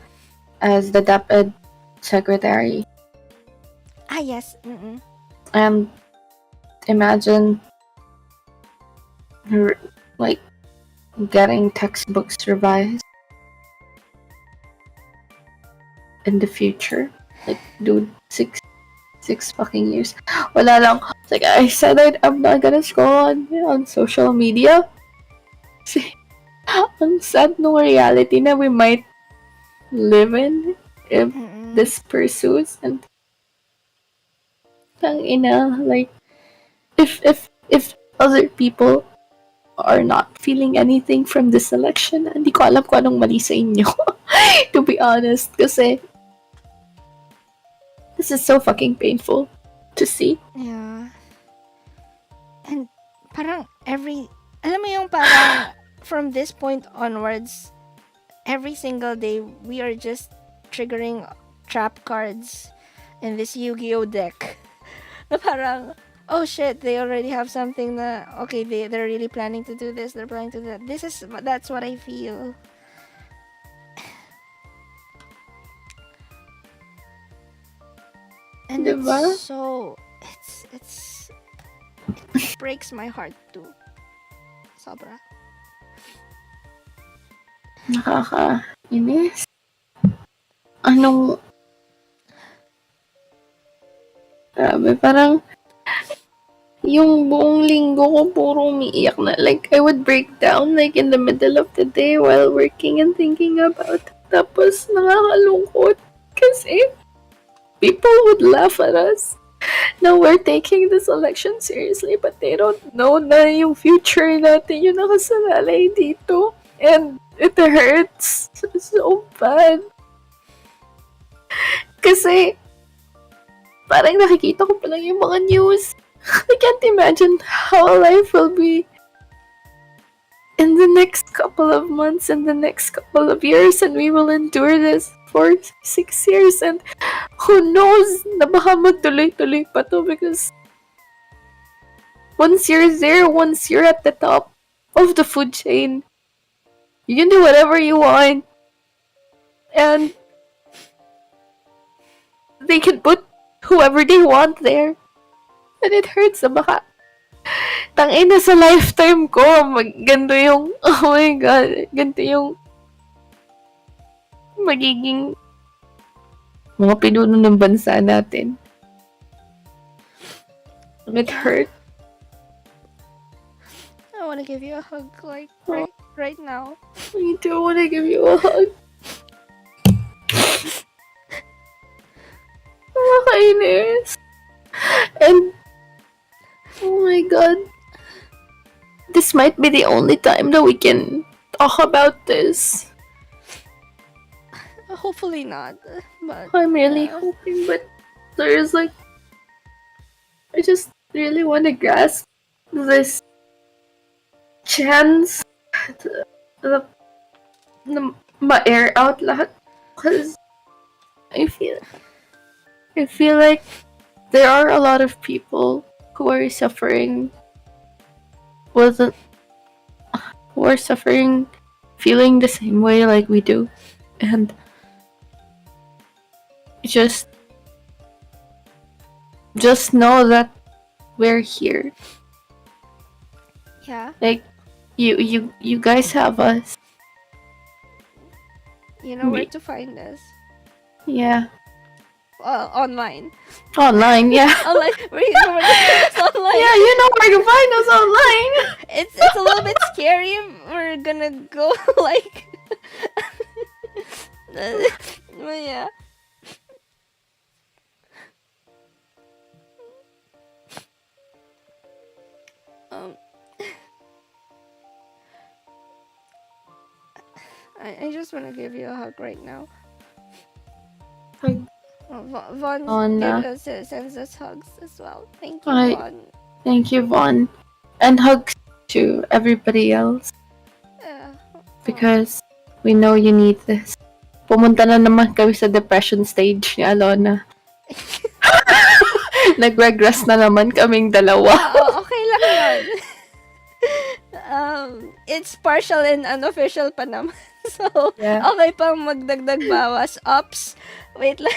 as the DepEd secretary. Ah, yes. Mm-mm. And imagine her, like, getting textbooks revised in the future. Like, dude, six fucking years. Wala lang. Like, I said I'm not gonna scroll on social media. Kasi, ang sad nung reality na we might live in if this pursues. And like, if other people are not feeling anything from this election, hindi ko alam kung anong mali sa inyo. To be honest, kasi this is so fucking painful to see. Yeah. And parang alam mo yung parang from this point onwards, every single day, we are just triggering trap cards in this Yu-Gi-Oh deck. Na parang, oh shit, they already have something na, okay, they're really planning to do this, they're planning to do that. That's what I feel. And Diba? it's so, it breaks my heart too. Sobra. Nakakainis. Grabe, parang yung buong linggo ko puro umiiyak na. Like, I would break down like in the middle of the day while working and thinking about it. Tapos, nakakalungkot. Kasi, people would laugh at us. Now we're taking this election seriously, but they don't know na yung future natin yung nakasalalay dito. And it hurts so bad. Kasi, parang nakikita ko pa lang yung mga news. I can't imagine how life will be in the next couple of months, in the next couple of years, and we will endure this for 6 years, and who knows na baka magtuloy-tuloy pa to, because once you're there, once you're at the top of the food chain, you can do whatever you want, and they can put whoever they want there, and it hurts na baka tangina sa lifetime ko, ganito yung, oh my god, ganito yung magiging mga pinuno ng bansa natin. It hurt. I want to give you a hug, like right now. Me too, I want to give you a hug. Nakakainis. And, oh my god. This might be the only time that we can talk about this. Hopefully not, but I'm really hoping, but there's like, I just really want to grasp this chance to ma-air out lahat, because I feel like there are a lot of people who are suffering feeling the same way like we do, and just know that we're here. yeah, Like, you guys have us. you know where to find us. Yeah. Online. Online, yeah. Online. Where you know where to find us online. Yeah, you know where to find us online. It's a little bit scary. We're gonna go like. But yeah. I just want to give you a hug right now. Hug. Vaughn sends us hugs as well. Thank you, Hi. Vaughn. Thank you, Vaughn. And hugs to everybody else, because we know you need this. Pumunta na naman kami sa depression stage ni Alona. Nag-regress na naman kaming dalawa. Okay lang yun. It's partial and unofficial pa naman. So, Yeah. okay pang magdagdag bawas. Ops. Wait lang.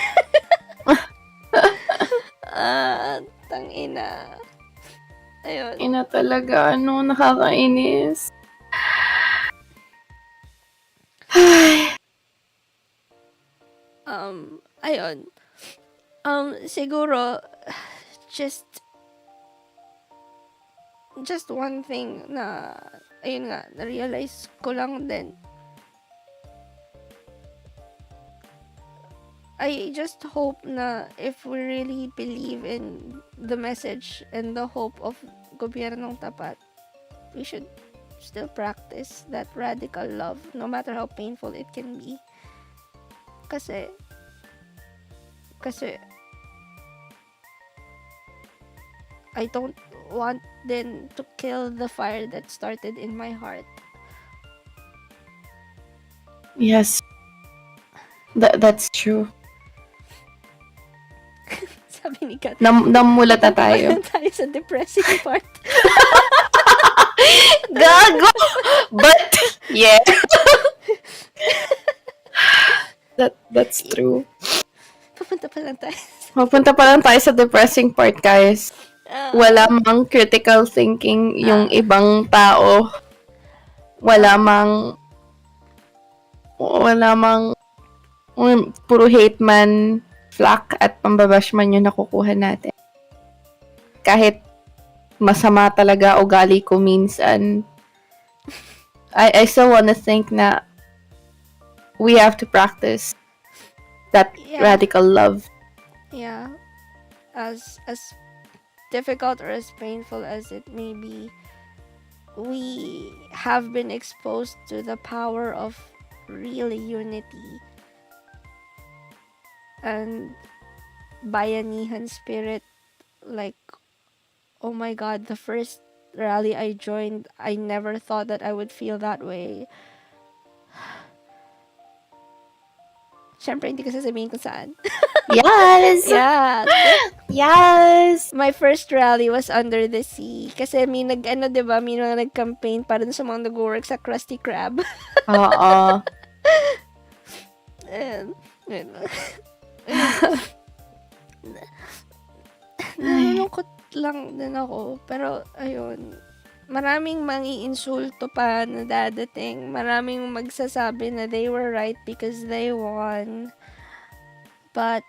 Tangina. Ayun. Ina talaga, nakakainis. Ayun. Siguro, just one thing na, ayun nga, na-realize ko lang din. I just hope na if we really believe in the message and the hope of gobyernong tapat, we should still practice that radical love, no matter how painful it can be. Kasi I don't want then to kill the fire that started in my heart. Yes. That's true. Sabi ni Kat, Namulat na tayo. tayo sa depressing part. Gago! But, yeah. That's true. Papunta pa lang tayo. Mapunta pa lang tayo sa depressing part, guys. Wala mang critical thinking yung ibang tao. Wala mang puro hate man, flack at pambabash man yung nakukuha natin. Kahit masama talaga ugali ko minsan, I still wanna think na we have to practice that radical love. Yeah, as difficult or as painful as it may be, we have been exposed to the power of real unity and bayanihan spirit. Like, oh my god, the first rally I joined, I never thought that I would feel that way. Siyempre, hindi ko sasabihin kung saan. Yes! Yeah, Yes! my first rally was under the sea. Kasi may nag-ano, diba, may mga nag-campaign para dun sa mga nag-work sa Krusty Krab. Oo. and, and, Ay. nalulungkot lang din ako. Pero, ayun, maraming mangi-insulto pa na dadating. Maraming magsasabi na they were right because they won. But,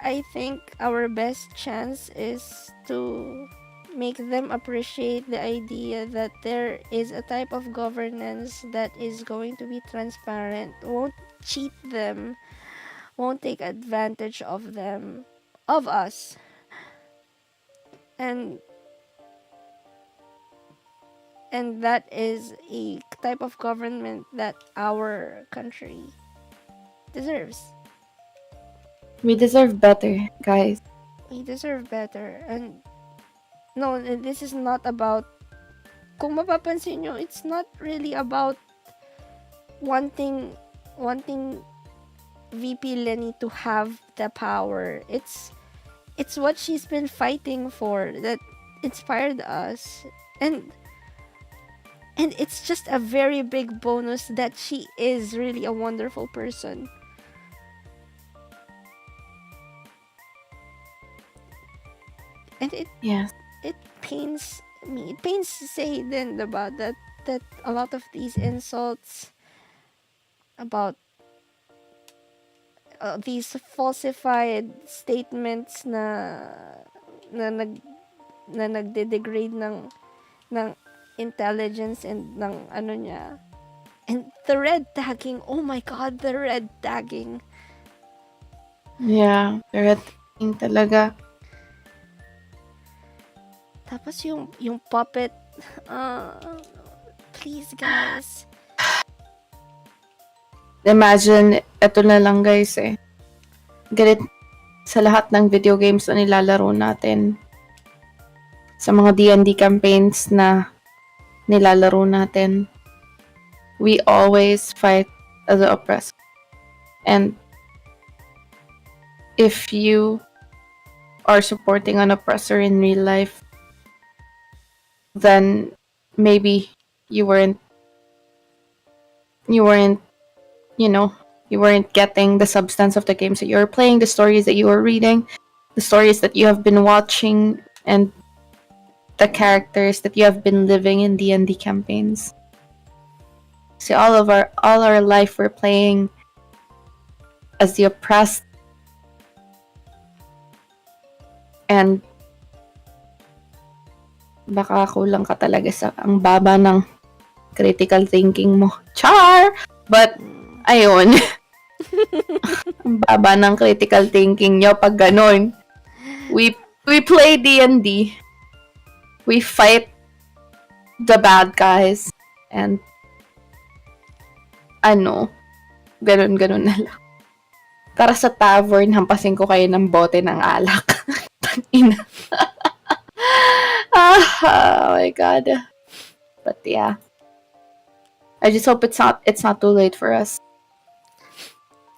I think our best chance is to make them appreciate the idea that there is a type of governance that is going to be transparent, won't cheat them, won't take advantage of them, of us. And that is a type of government that our country deserves. We deserve better, guys. We deserve better. And no, this is not about, kung mapapansin nyo, it's not really about wanting VP Lenny to have the power. It's what she's been fighting for that inspired us. And it's just a very big bonus that she is really a wonderful person. And Yes. it pains me. It pains to say then about that a lot of these insults about these falsified statements na nag na nagde-degrade ng intelligence and ng ano niya. And the red tagging, oh my god, the red tagging. Yeah. Parating talaga. Tapos yung puppet, please guys. Imagine, eto na lang guys eh. Galit sa lahat ng video games na nilalaro natin. Sa mga D&D campaigns na nilalaro natin. We always fight the oppressed. And if you are supporting an oppressor in real life, then maybe you weren't, you know, you weren't getting the substance of the games that you were playing, the stories that you were reading, the stories that you have been watching, and the characters that you have been living in D&D campaigns. So all our life we're playing as the oppressed, and baka kulang ka talaga sa ang baba ng critical thinking mo. Char! But ayun. Ang baba ng critical thinking nyo pag ganun. We play D&D. We fight the bad guys. And ganun na lang. Tara sa tavern, hampasin ko kayo ng bote ng alak. Tangina. Oh my god. But yeah. I just hope it's not too late for us.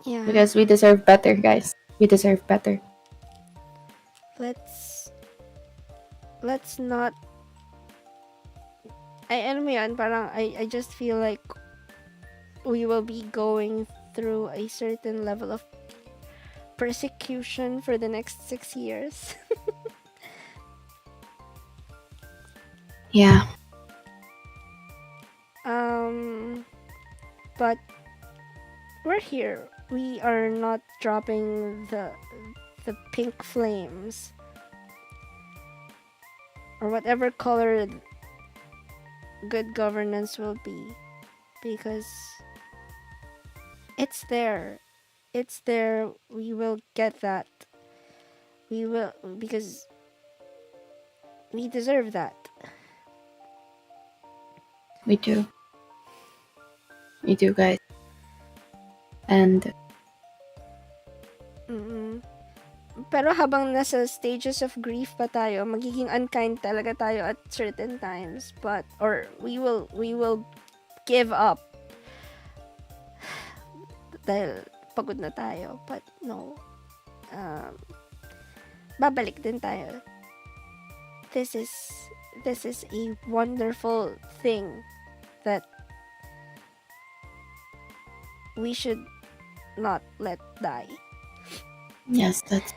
Yeah. Because we deserve better, guys. We deserve better. Let's not ano mo yan, parang I just feel like we will be going through a certain level of persecution for the next 6 years. Yeah. But we're here. We are not dropping the pink flames or whatever color good governance will be, because it's there. We will get that. We will, because we deserve that. We do. We do, guys. And Mm-mm. Pero habang nasa stages of grief pa tayo, magiging unkind talaga tayo at certain times. But, or we will give up dahil pagod na tayo. But no, um, babalik din tayo. This is a wonderful thing that we should not let die. yes, that's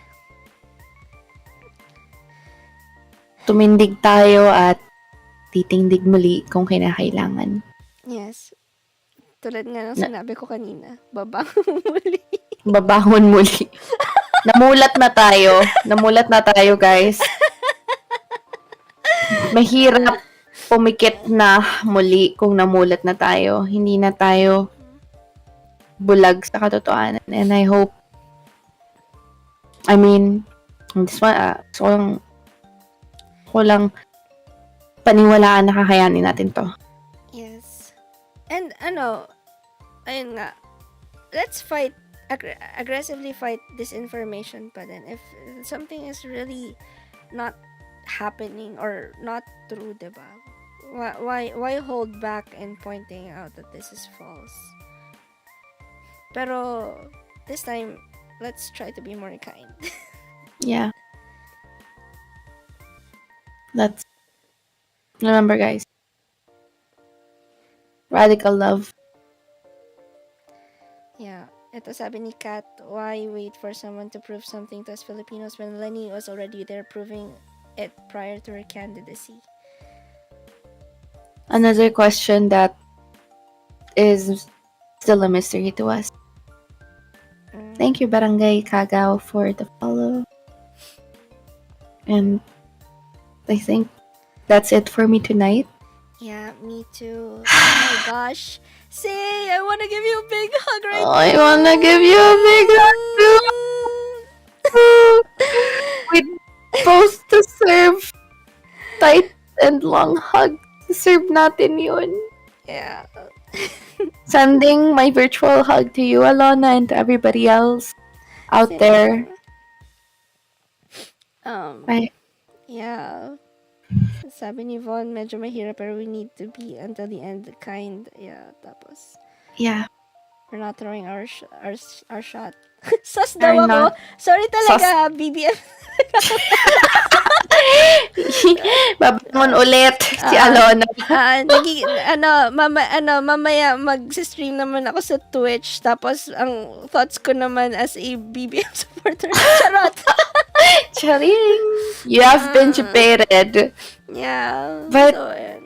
tumindig tayo at titindig muli kung kinakailangan. Yes. Tulad nga ng Na- sinabi ko kanina, babangon muli. Babangon muli. Namulat na tayo, guys. Mahirap pumikit na muli kung namulat na tayo. Hindi na tayo bulag sa katotohanan. And I hope, this one, ko lang paniwalaan na kakayanin natin to. Yes. And ayun nga, let's fight, aggressively fight disinformation pa din. If something is really not happening or not true, diba? Why hold back in pointing out that this is false? Pero this time, let's try to be more kind. Yeah. Let's remember, guys. Radical love. Yeah. Ito sabi ni Kat, why wait for someone to prove something to us Filipinos when Lenny was already there proving it prior to her candidacy? Another question that is still a mystery to us. Thank you, Barangay Kagaw, for the follow. And I think that's it for me tonight. Yeah, me too. Oh my gosh. Say, I want to give you a big hug right now. I wanna give you a big hug too. We're supposed to serve tight and long hug. Serve natin yun. Yeah. Sending my virtual hug to you, Alona, and to everybody else out Same. there. Bye. Yeah. Sabi ni Von, medyo mahirap pero we need to be until the end kind. Yeah, tapos Yeah. we're not throwing our shot. Sus daw We're ako. not. Sorry talaga, BBM. Babangon ulit si Alona. Mamaya mag-stream naman ako sa Twitch. Tapos, ang thoughts ko naman as a BBM supporter. Charot! Charing! You have been prepared. Yeah. But, so, ayan.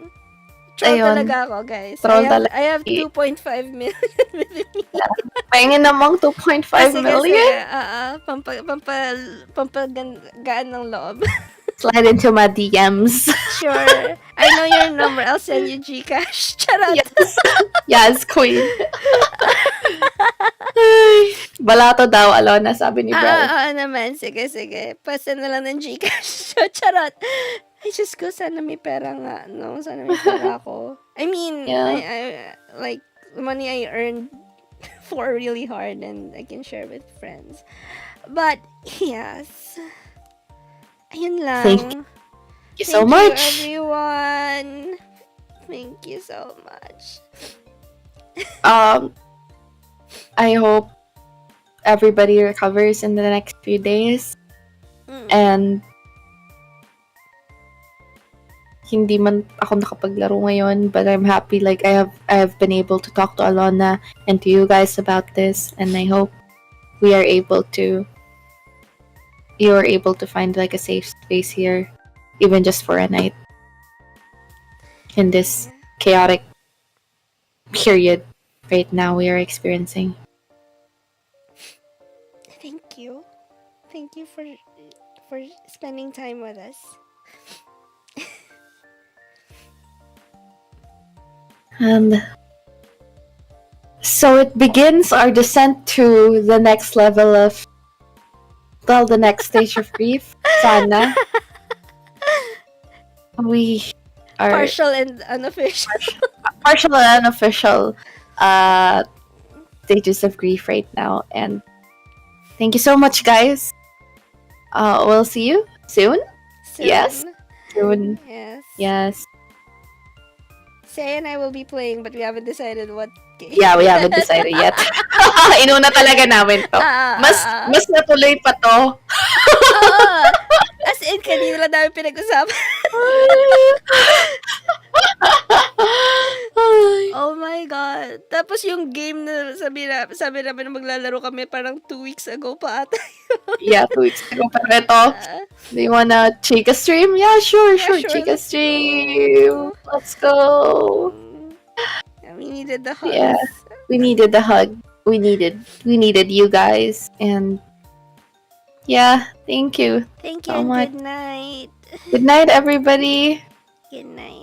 Troll ayun. talaga ako, guys. Troll I have 2.5 million with me. Pahingin namang 2.5 million. Pampagaan ng loob. Slide into my DMs. Sure. I know your number. I'll send you Gcash. Charot. Yes, queen. Ay, balato daw, Alona, sabi ni Brad. Naman. Sige. Pasend na lang ng Gcash. Charot. Ay, Diyos ko, sana may pera nga, no? Sana may pera ako. I mean, Yeah. I like, money I earned for really hard and I can share with friends. But, yes. Ayun lang. Thank you so much. Thank you, everyone. Thank you so much. I hope everybody recovers in the next few days. And hindi man ako nakapaglaro ngayon, but I'm happy like I have been able to talk to Alona and to you guys about this, and I hope you are able to find like a safe space here, even just for a night in this chaotic period right now we are experiencing. Thank you for spending time with us. And so it begins our descent to the next level of Well, the next stage of grief, sana, we are Partial and unofficial. partial and unofficial uh, stages of grief right now. And thank you so much, guys. We'll see you soon. Yes, Soon. soon. Yes. Yes. Say and I will be playing, but we haven't decided what game. Yeah, we haven't decided yet. Inuna talaga namin to. Mas natuloy pa to. Oo. As in, kanina lang namin pinag-usapan. Oh my God. Tapos yung game na sabi namin na maglalaro kami parang 2 weeks ago pa ata. Yeah, 2 weeks ago. Pero ito, do you wanna Chika stream? Yeah, sure. Chika let's stream. go. Let's go. We needed the hugs. Yeah, we needed the hug. We needed you guys. And yeah, thank you Thank you so and much. good night. Good night, everybody. Good night.